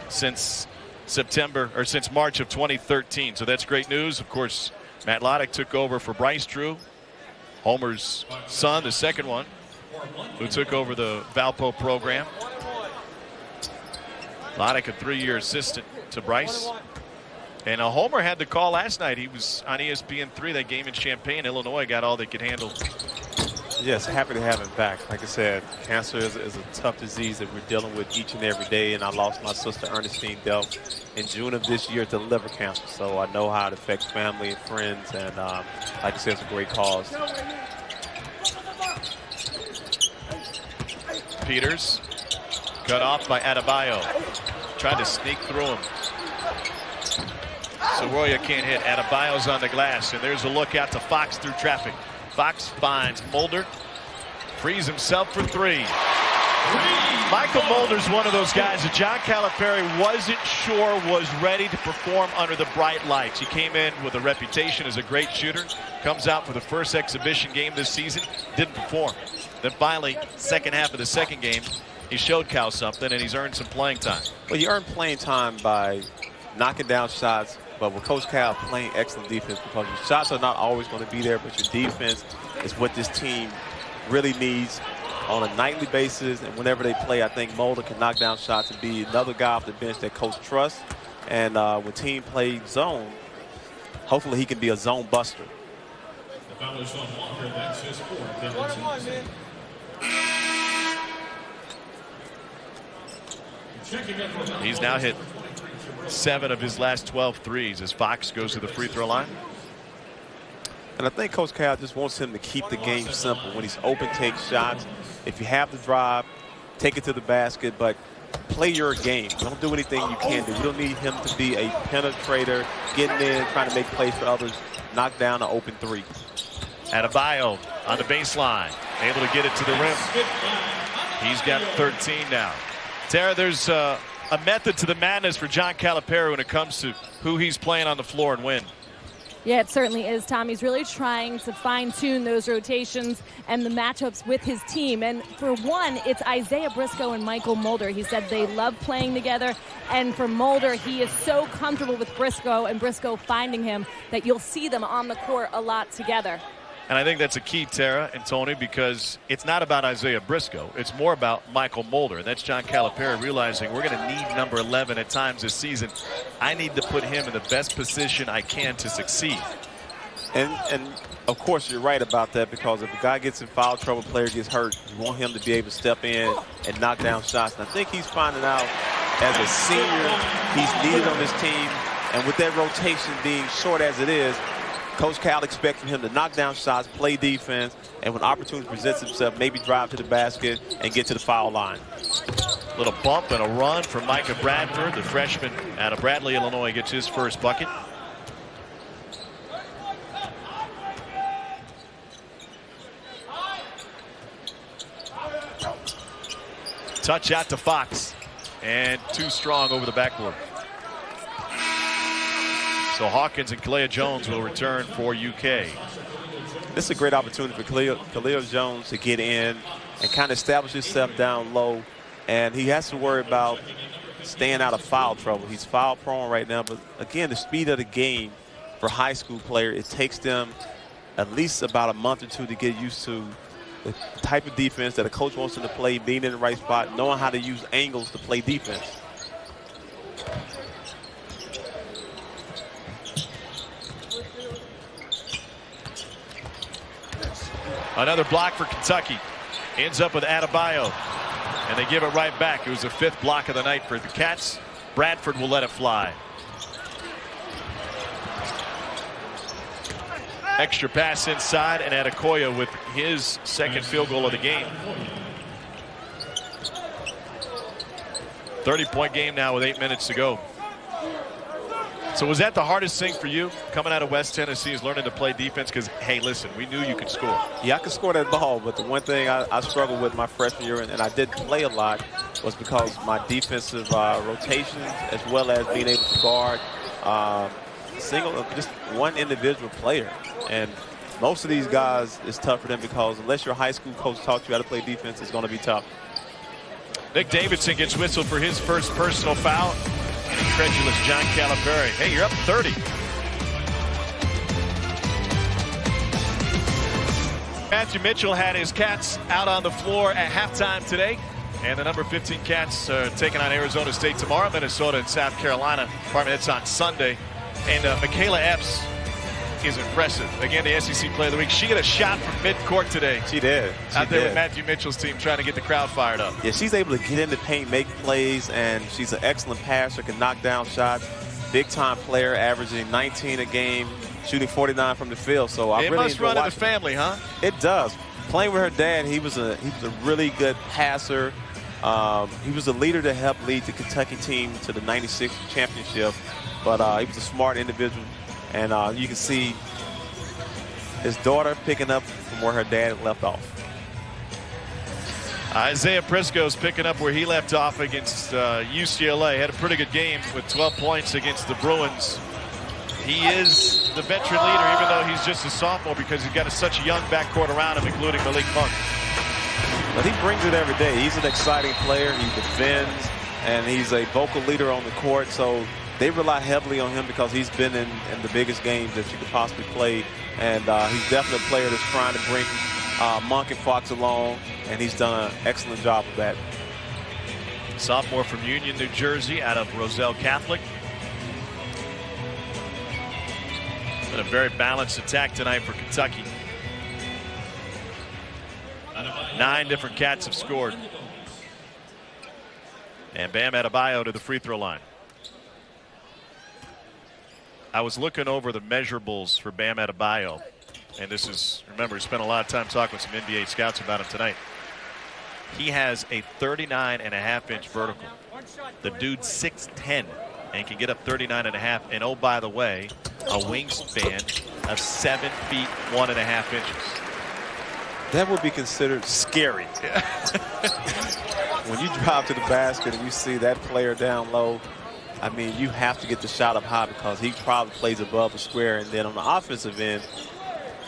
since since March of 2013. So that's great news. Of course, Matt Loddick took over for Bryce Drew, Homer's son, the second one, who took over the Valpo program. Loddick, a 3-year assistant to Bryce. And Homer had the call last night. He was on ESPN3, that game in Champaign, Illinois, got all they could handle. Yes, happy to have him back. Like I said, cancer is a tough disease that we're dealing with each and every day, and I lost my sister Ernestine dealt in June of this year to liver cancer, so I know how it affects family and friends, and like I said, it's a great cause. Peters, cut off by Adebayo. Tried to sneak through him. Soroya can't hit. Adebayo's on the glass, and there's a look out to Fox through traffic. Fox finds Mulder, frees himself for 3. Michael Mulder's one of those guys that John Calipari wasn't sure was ready to perform under the bright lights. He came in with a reputation as a great shooter, comes out for the first exhibition game this season, didn't perform. Then finally, second half of the second game, he showed Cal something, and he's earned some playing time. Well, you earn playing time by knocking down shots, but with Coach Cal playing excellent defense, because your shots are not always going to be there, but your defense is what this team really needs on a nightly basis. And whenever they play, I think Mulder can knock down shots and be another guy off the bench that Coach trusts. And when team plays zone, hopefully he can be a zone buster. The foul is on Walker. That's his 4th. He's now hit 7 of his last 12 threes as Fox goes to the free throw line. And I think Coach Cal just wants him to keep the game simple. When he's open, take shots. If you have the drive, take it to the basket, but play your game. Don't do anything you can't do. You don't need him to be a penetrator, getting in, trying to make plays for others, knock down an open 3. Adebayo on the baseline, able to get it to the rim. He's got 13 now. Tara, there's a method to the madness for John Calipari when it comes to who he's playing on the floor and when. Yeah, it certainly is, Tom. He's really trying to fine-tune those rotations and the matchups with his team. And for one, it's Isaiah Briscoe and Michael Mulder. He said they love playing together. And for Mulder, he is so comfortable with Briscoe and Briscoe finding him that you'll see them on the court a lot together. And I think that's a key, Tara and Tony, because it's not about Isaiah Briscoe. It's more about Michael Mulder. And that's John Calipari realizing we're going to need number 11 at times this season. I need to put him in the best position I can to succeed. And of course, you're right about that, because if a guy gets in foul trouble, player gets hurt, you want him to be able to step in and knock down shots. And I think he's finding out as a senior, he's needed on this team. And with that rotation being short as it is, Coach Cal expecting him to knock down shots, play defense, and when opportunity presents himself, maybe drive to the basket and get to the foul line. Little bump and a run for Micah Bradford, the freshman out of Bradley, Illinois, gets his first bucket. Touch out to Fox, and too strong over the backboard. So Hawkins and Kalea Jones will return for UK. This is a great opportunity for Kalea Jones to get in and kind of establish himself down low. And he has to worry about staying out of foul trouble. He's foul prone right now. But again, the speed of the game for high school players, it takes them at least about a month or two to get used to the type of defense that a coach wants them to play, being in the right spot, knowing how to use angles to play defense. Another block for Kentucky. Ends up with Adebayo. And they give it right back. It was the 5th block of the night for the Cats. Bradford will let it fly. Extra pass inside, and Adebayo with his second field goal of the game. 30-point game now with 8 minutes to go. So was that the hardest thing for you coming out of West Tennessee, is learning to play defense? Because, hey, listen, we knew you could score. Yeah, I could score that ball, but the one thing I struggled with my freshman year, and I didn't play a lot, was because my defensive rotations, as well as being able to guard just one individual player. And most of these guys, it's tough for them because unless your high school coach taught you how to play defense, it's going to be tough. Nick Davidson gets whistled for his first personal foul. Incredulous John Calipari. Hey, you're up 30. Matthew Mitchell had his Cats out on the floor at halftime today. And the number 15 Cats taking on Arizona State tomorrow, Minnesota and South Carolina. That's on Sunday. And Michaela Epps is impressive. Again, the SEC Player of the Week. She got a shot from midcourt today. She did. Out there with Matthew Mitchell's team trying to get the crowd fired up. Yeah, she's able to get in the paint, make plays, and she's an excellent passer, can knock down shots. Big-time player, averaging 19 a game, shooting 49 from the field. So I really must run in the family, huh? It does. Playing with her dad, he was a really good passer. He was a leader to help lead the Kentucky team to the '96 championship. But he was a smart individual. And you can see his daughter picking up from where her dad left off. Isaiah Briscoe's picking up where he left off against UCLA. Had a pretty good game with 12 points against the Bruins. He is the veteran leader, even though he's just a sophomore, because he's got such a young backcourt around him, including Malik Monk. But he brings it every day. He's an exciting player. He defends, and he's a vocal leader on the court. So they rely heavily on him because he's been in the biggest games that you could possibly play. And he's definitely a player that's trying to bring Monk and Fox along, and he's done an excellent job of that. Sophomore from Union, New Jersey, out of Roselle Catholic. Been a very balanced attack tonight for Kentucky. 9 different Cats have scored. And Bam Adebayo to the free throw line. I was looking over the measurables for Bam Adebayo. And this is, remember, we spent a lot of time talking with some NBA scouts about him tonight. He has a 39.5-inch vertical. The dude's 6'10" and can get up 39.5. And oh, by the way, a wingspan of 7 feet 1.5 inches. That would be considered scary. Yeah. When you drive to the basket and you see that player down low, I mean, you have to get the shot up high because he probably plays above the square. And then on the offensive end,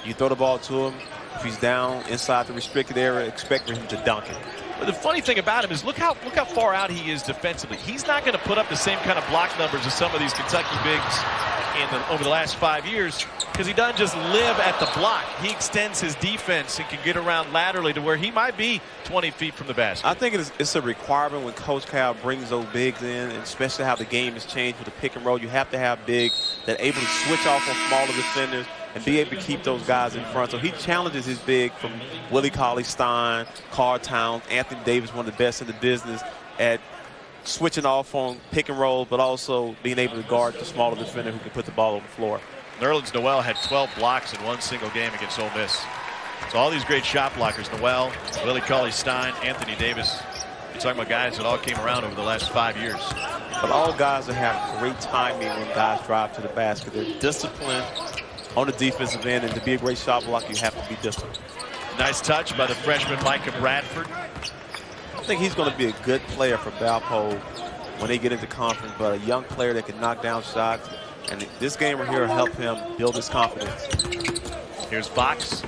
you throw the ball to him. If he's down inside the restricted area, expect for him to dunk it. But the funny thing about him is look how far out he is defensively. He's not going to put up the same kind of block numbers as some of these Kentucky bigs over the last 5 years, because he doesn't just live at the block. He extends his defense and can get around laterally to where he might be 20 feet from the basket. I think it's a requirement when Coach Cal brings those bigs in, and especially how the game has changed with the pick and roll. You have to have bigs that are able to switch off on smaller defenders and be able to keep those guys in front. So he challenges his big from Willie Cauley-Stein, Carl Towns, Anthony Davis, one of the best in the business at switching off on pick and roll, but also being able to guard the smaller defender who can put the ball on the floor. Nerlens Noel had 12 blocks in one single game against Ole Miss. So all these great shot blockers, Noel, Willie Cauley-Stein, Anthony Davis. You're talking about guys that all came around over the last 5 years. But all guys that have great timing when guys drive to the basket. They're disciplined on the defensive end, and to be a great shot blocker, you have to be disciplined. Nice touch by the freshman Micah Bradford. I think he's going to be a good player for Valpo when they get into conference, but a young player that can knock down shots. And this game right here will help him build his confidence. Here's Fox.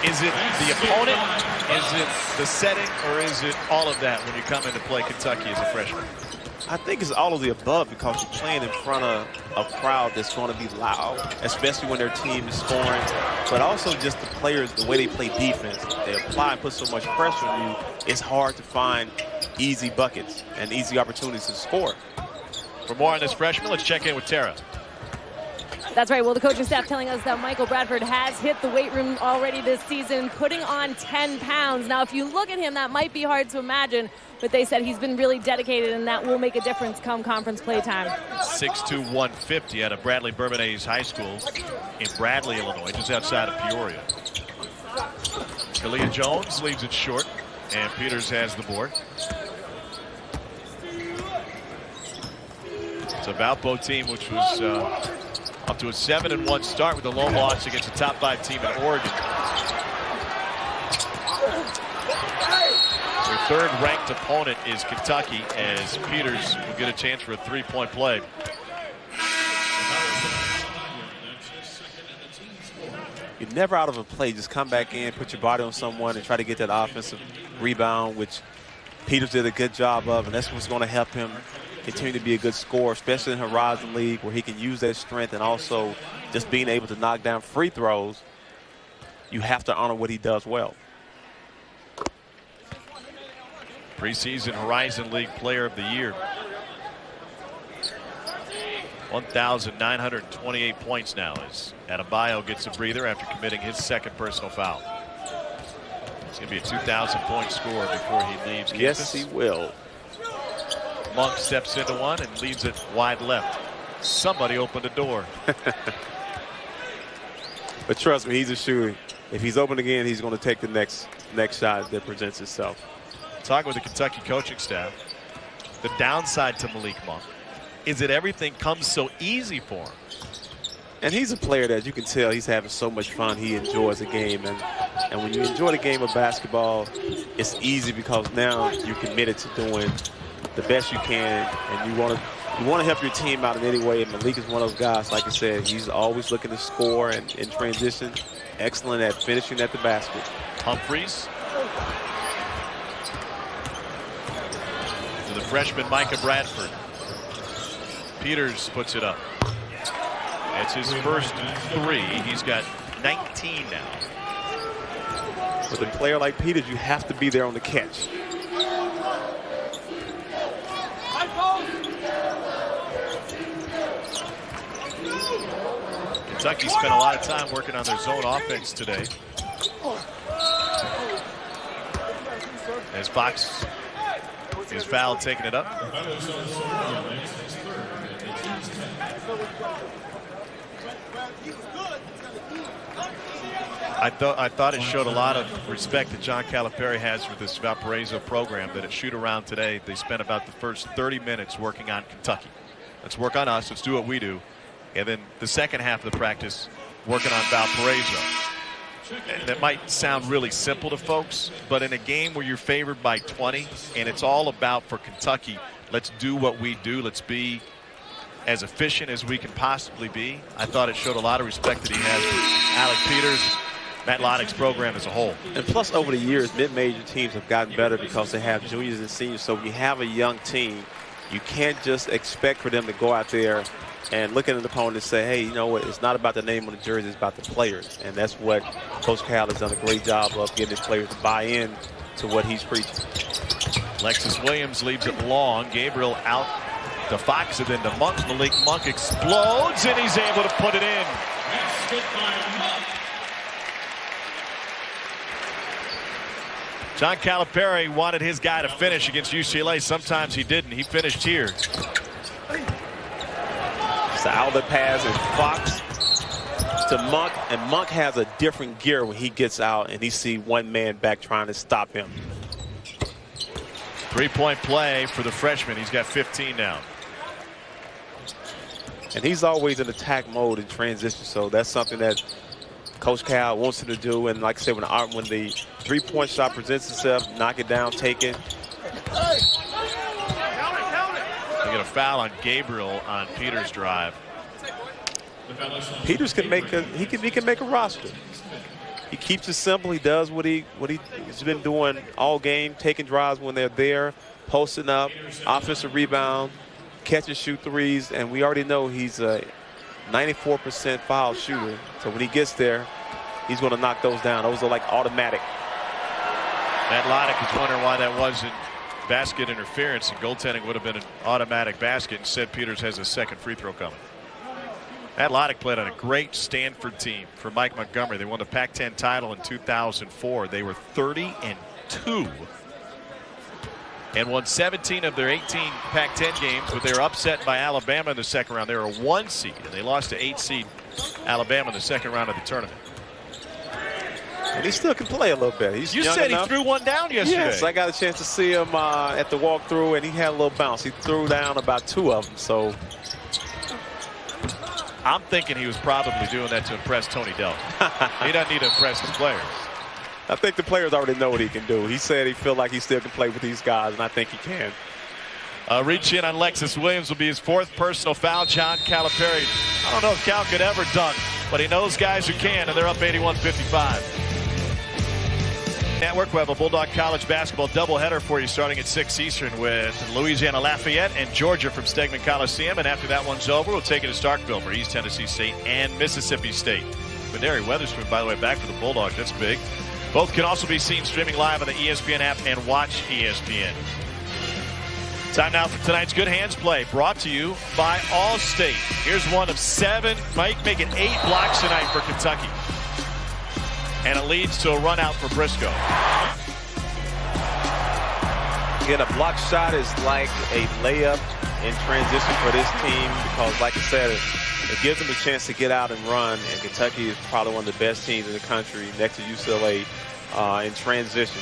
Is it the opponent? Is it the setting? Or is it all of that when you come in to play Kentucky as a freshman? I think it's all of the above because you're playing in front of a crowd that's going to be loud, especially when their team is scoring. But also just the players, the way they play defense. They apply and put so much pressure on you, it's hard to find easy buckets and easy opportunities to score. For more on this freshman, let's check in with Tara. That's right. Well, the coaching staff telling us that Michael Bradford has hit the weight room already this season, putting on 10 pounds. Now, if you look at him, that might be hard to imagine, but they said he's been really dedicated, and that will make a difference come conference play time. 6'2", 150 out of Bradley Bourbonnais High School in Bradley, Illinois, just outside of Peoria. Kalia Jones leaves it short, and Peters has the board. It's a Valpo team which was up to a 7-1 start with a lone loss against a top 5 team in Oregon. Their third-ranked opponent is Kentucky, as Peters will get a chance for a three-point play. You're never out of a play. Just come back in, put your body on someone, and try to get that offensive rebound, which Peters did a good job of, and that's what's going to help him continue to be a good scorer, especially in Horizon League, where he can use that strength and also just being able to knock down free throws. You have to honor what he does well. Preseason Horizon League Player of the Year. 1,928 points now as Adebayo gets a breather after committing his second personal foul. It's going to be a 2,000-point score before he leaves campus. Yes, he will. Monk steps into one and leaves it wide left. Somebody opened the door. But trust me, he's a shooter. If he's open again, he's going to take the next shot that presents itself. Talking with the Kentucky coaching staff, the downside to Malik Monk is that everything comes so easy for him. And he's a player that you can tell he's having so much fun. He enjoys the game. And when you enjoy the game of basketball, it's easy because now you're committed to doing the best you can, and you want to help your team out in any way. And Malik is one of those guys, like I said, he's always looking to score and in transition. Excellent at finishing at the basket. Humphreys. To the freshman Micah Bradford. Peters puts it up. It's his first three. He's got 19 now. With a player like Peters, you have to be there on the catch. Kentucky spent a lot of time working on their zone offense today. As Fox is fouled, taking it up. I thought it showed a lot of respect that John Calipari has for this Valparaiso program, that at shoot-around today, they spent about the first 30 minutes working on Kentucky. Let's work on us. Let's do what we do. And then the second half of the practice, working on Valparaiso. And that might sound really simple to folks, but in a game where you're favored by 20, and it's all about, for Kentucky, let's do what we do. Let's be as efficient as we can possibly be. I thought it showed a lot of respect that he has for Alec Peters, Matt Loddick's program as a whole. And plus, over the years, mid-major teams have gotten better because they have juniors and seniors. So when you have a young team, you can't just expect for them to go out there and look at an opponent and say, hey, you know what, it's not about the name on the jersey, it's about the players. And that's what Coach Cal has done a great job of, getting his players to buy in to what he's preaching. Lexus Williams leaves it long. Gabriel out to Fox and then to Monk. Malik Monk explodes, and he's able to put it in. John Calipari wanted his guy to finish against UCLA. Sometimes he didn't. He finished here. It's the outlet pass, and Fox to Monk, and Monk has a different gear when he gets out and he see one man back trying to stop him. 3-point play for the freshman. He's got 15 now. And he's always in attack mode in transition, so that's something that Coach Cal wants him to do. And like I said, when the 3-point shot presents itself, knock it down, take it. They get a foul on Gabriel on Peters' drive. Peters can make he can make a roster. He keeps it simple. He does what he's been doing all game, taking drives when they're there, posting up, offensive rebound, catch and shoot threes, and we already know he's a 94% foul shooter. So when he gets there, he's going to knock those down. Those are like automatic. Matt Loddick is wondering why that wasn't basket interference, and goaltending would have been an automatic basket. Instead, Peters has a second free throw coming. Matt Loddick played on a great Stanford team for Mike Montgomery. They won the Pac-10 title in 2004. They were 30-2 and won 17 of their 18 Pac-10 games, but they were upset by Alabama in the second round. They were a 1 seed, and they lost to 8 seed Alabama in the second round of the tournament. And he still can play a little bit. You said enough. He threw one down yesterday. Yes, I got a chance to see him at the walkthrough, and he had a little bounce. He threw down about 2 of them. So I'm thinking he was probably doing that to impress Tony Delk. He doesn't need to impress his players. I think the players already know what he can do. He said he feel like he still can play with these guys, and I think he can. Reach in on Lexus Williams will be his 4th personal foul. John Calipari. I don't know if Cal could ever dunk, but he knows guys who can, and they're up 81-55. Network, we have a Bulldog College basketball doubleheader for you starting at 6 Eastern with Louisiana Lafayette and Georgia from Stegman Coliseum. And after that one's over, we'll take it to Starkville for East Tennessee State and Mississippi State. Quindary Weatherspoon, by the way, back for the Bulldogs. That's big. Both can also be seen streaming live on the ESPN app and watch ESPN. Time now for tonight's Good Hands play, brought to you by Allstate. Here's one of 7, might make it 8 blocks tonight for Kentucky. And it leads to a run out for Briscoe. Again, a block shot is like a layup in transition for this team because, like I said, it gives them a chance to get out and run. And Kentucky is probably one of the best teams in the country next to UCLA in transition.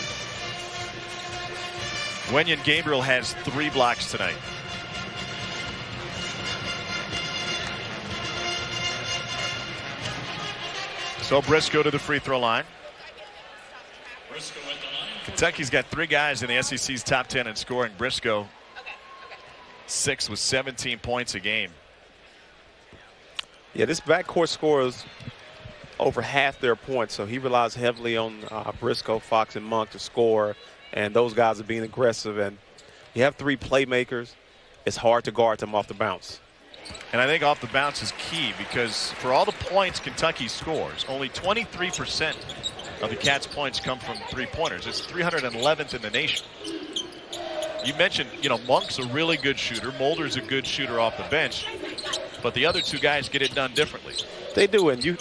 Wenyen Gabriel has 3 blocks tonight. So Briscoe to the free throw line. Kentucky's got 3 guys in the SEC's top 10 in scoring. Briscoe, 6 with 17 points a game. Yeah, this backcourt scores over half their points, so he relies heavily on Briscoe, Fox, and Monk to score, and those guys are being aggressive. And you have 3 playmakers. It's hard to guard them off the bounce. And I think off the bounce is key because for all the points Kentucky scores, only 23% of the Cats' points come from 3-pointers. It's 311th in the nation. You mentioned, Monk's a really good shooter. Mulder's a good shooter off the bench. But the other 2 guys get it done differently. They do, and you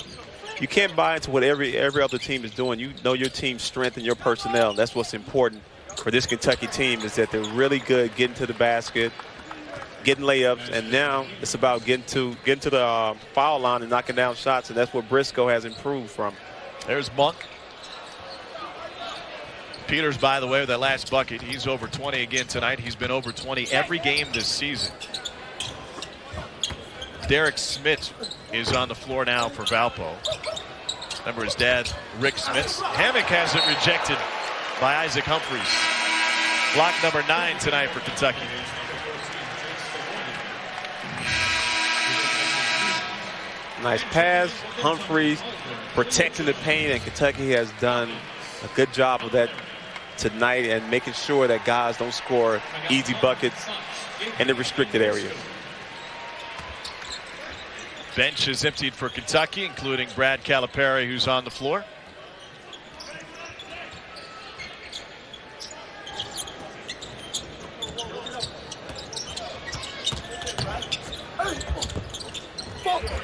can't buy into what every other team is doing. You know your team's strength and your personnel. That's what's important for this Kentucky team is that they're really good getting to the basket, getting layups, and now it's about getting to the foul line and knocking down shots, and that's what Briscoe has improved from. There's Monk. Peters, by the way, with that last bucket, he's over 20 again tonight. He's been over 20 every game this season. Derek Smith is on the floor now for Valpo. Remember his dad, Rick Smith. Hammock has it rejected by Isaac Humphries. Block number 9 tonight for Kentucky. Nice pass. Humphries protecting the paint, and Kentucky has done a good job of that tonight and making sure that guys don't score easy buckets in the restricted area. Bench is emptied for Kentucky, including Brad Calipari, who's on the floor.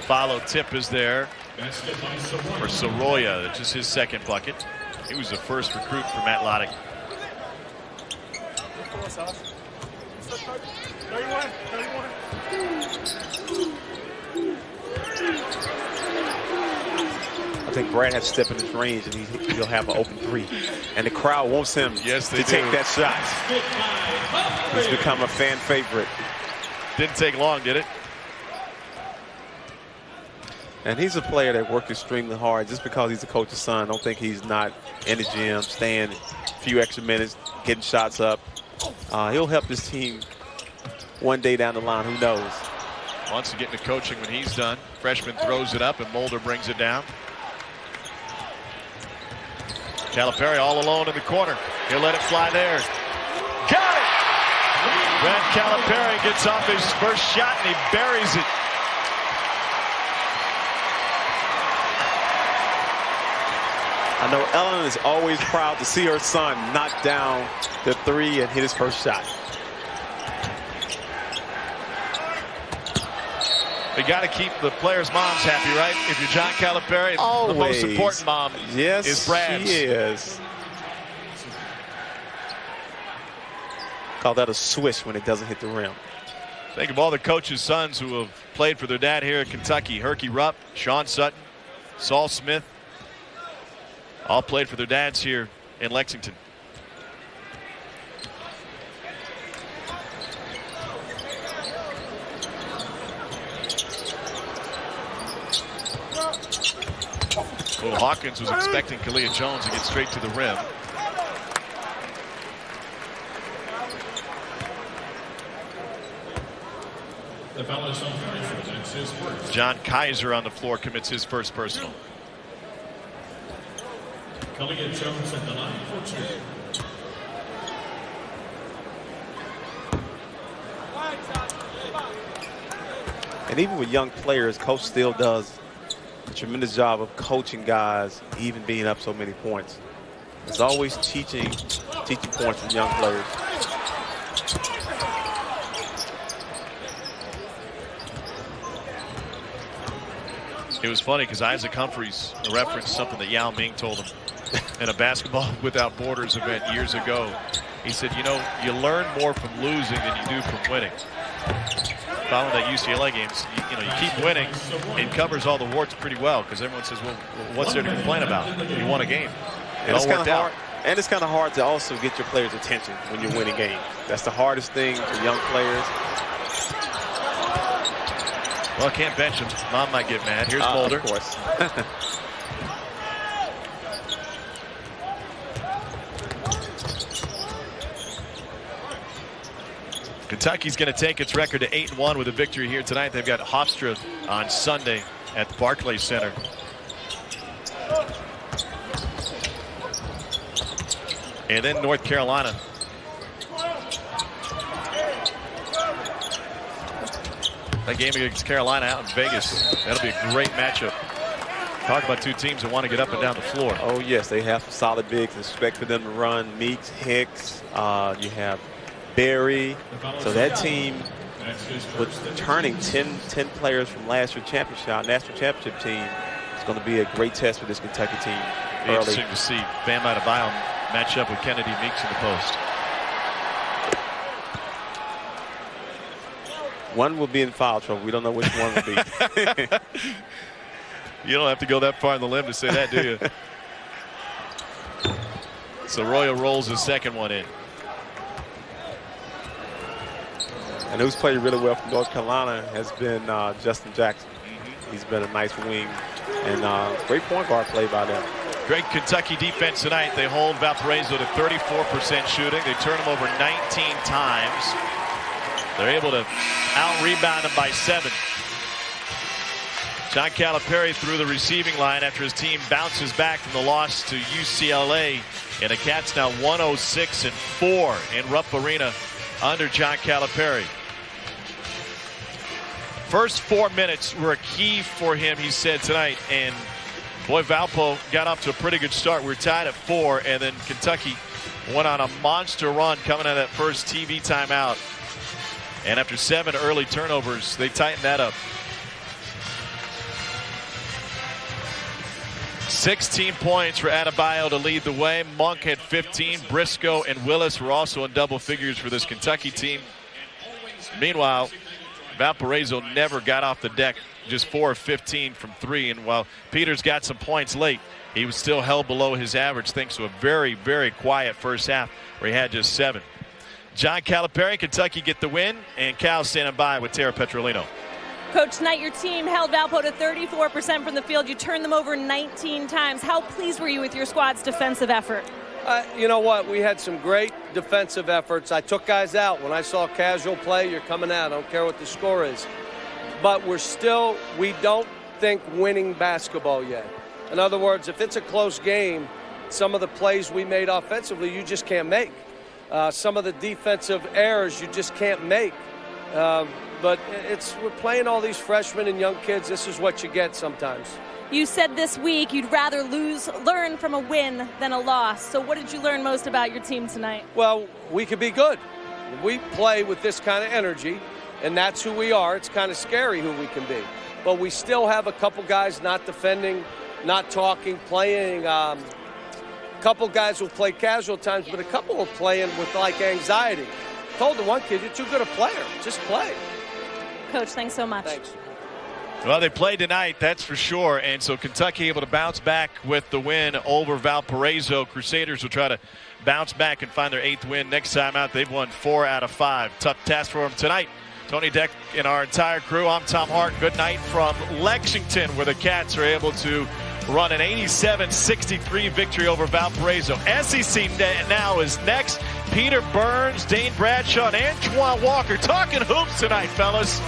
Follow tip is there for Soroya. That's just his 2nd bucket. He was the first recruit for Matt Loddick. think Brad has to step in his range, and he'll have an open three. And the crowd wants him to take that shot. He's become a fan favorite. Didn't take long, did it? And he's a player that worked extremely hard. Just because he's a coach's son, I don't think he's not in the gym, staying a few extra minutes, getting shots up. He'll help this team one day down the line. Who knows? Wants to get into coaching when he's done. Freshman throws it up, and Mulder brings it down. Calipari all alone in the corner. He'll let it fly there. Got it! Brad Calipari gets off his first shot, and he buries it. I know Ellen is always proud to see her son knock down the three and hit his first shot. You got to keep the players' moms happy, right? If you're John Calipari, always. The most important mom is Brad's. She is. Call that a swish when it doesn't hit the rim. Think of all the coaches' sons who have played for their dad here at Kentucky. Herky Rupp, Sean Sutton, Saul Smith. All played for their dads here in Lexington. Well, Hawkins was expecting Kalia Jones to get straight to the rim. The foul is on Kaiser. That's his first. John Kaiser on the floor commits his first personal. Kalia Jones at the line for two. And even with young players, coach still does a tremendous job of coaching guys, even being up so many points. It's always teaching points from young players. It was funny because Isaac Humphries referenced something that Yao Ming told him in a Basketball Without Borders event years ago. He said, you know, you learn more from losing than you do from winning. Following that UCLA games, you know, you keep winning, it covers all the warts pretty well because everyone says, well, what's there to complain about? You won a game. It all worked out. And it's kind of hard to also get your players' attention when you're winning games. That's the hardest thing for young players. Well, can't bench him. Mom might get mad. Here's Mulder. Of course. Kentucky's going to take its record to 8-1 with a victory here tonight. They've got Hofstra on Sunday at the Barclays Center. And then North Carolina. That game against Carolina out in Vegas, that'll be a great matchup. Talk about two teams that want to get up and down the floor. Oh, yes, they have some solid bigs. Expect for them to run. Meeks, Hicks, you have Berry. So that team, with turning 10 players from last year's national championship team, is going to be a great test for this Kentucky team. Interesting to see Bam Adebayo match up with Kennedy Meeks in the post. One will be in foul trouble. We don't know which one will be. You don't have to go that far on the limb to say that, do you? So Royal rolls his second one in. And who's played really well from North Carolina has been Justin Jackson. He's been a nice wing and great point guard play by them. Great Kentucky defense tonight. They hold Valparaiso to 34% shooting. They turn them over 19 times. They're able to out-rebound them by 7. John Calipari through the receiving line after his team bounces back from the loss to UCLA. And the Cats now 106-4 in Rupp Arena under John Calipari. First 4 minutes were a key for him, he said tonight. And boy, Valpo got off to a pretty good start. We were tied at 4, and then Kentucky went on a monster run coming out of that first TV timeout. And after 7 early turnovers, they tightened that up. 16 points for Adebayo to lead the way. Monk had 15. Briscoe and Willis were also in double figures for this Kentucky team. Meanwhile, Valparaiso never got off the deck just 4 of 15 from 3. And while Peters got some points late, he was still held below his average thanks to a very, very quiet first half where he had just 7. John Calipari, Kentucky get the win, and Cal standing by with Tara Petrolino. Coach, tonight your team held Valpo to 34% from the field. You turned them over 19 times. How pleased were you with your squad's defensive effort? You know what? We had some great defensive efforts. I took guys out. When I saw casual play, you're coming out. I don't care what the score is. But we don't think winning basketball yet. In other words, if it's a close game, some of the plays we made offensively, you just can't make. Some of the defensive errors you just can't make. But we're playing all these freshmen and young kids. This is what you get sometimes. You said this week you'd rather learn from a win than a loss. So what did you learn most about your team tonight? Well, we could be good. We play with this kind of energy, and that's who we are. It's kind of scary who we can be. But we still have a couple guys not defending, not talking, playing. A couple guys will play casual times, but a couple are playing with, like, anxiety. I told the one kid, you're too good a player. Just play. Coach, thanks so much. Thanks. Well, they played tonight, that's for sure. And so Kentucky able to bounce back with the win over Valparaiso. Crusaders will try to bounce back and find their 8th win next time out. They've won 4 out of 5. Tough task for them tonight. Tony Deck and our entire crew. I'm Tom Hart. Good night from Lexington, where the Cats are able to run an 87-63 victory over Valparaiso. SEC now is next. Peter Burns, Dane Bradshaw, and Antoine Walker talking hoops tonight, fellas.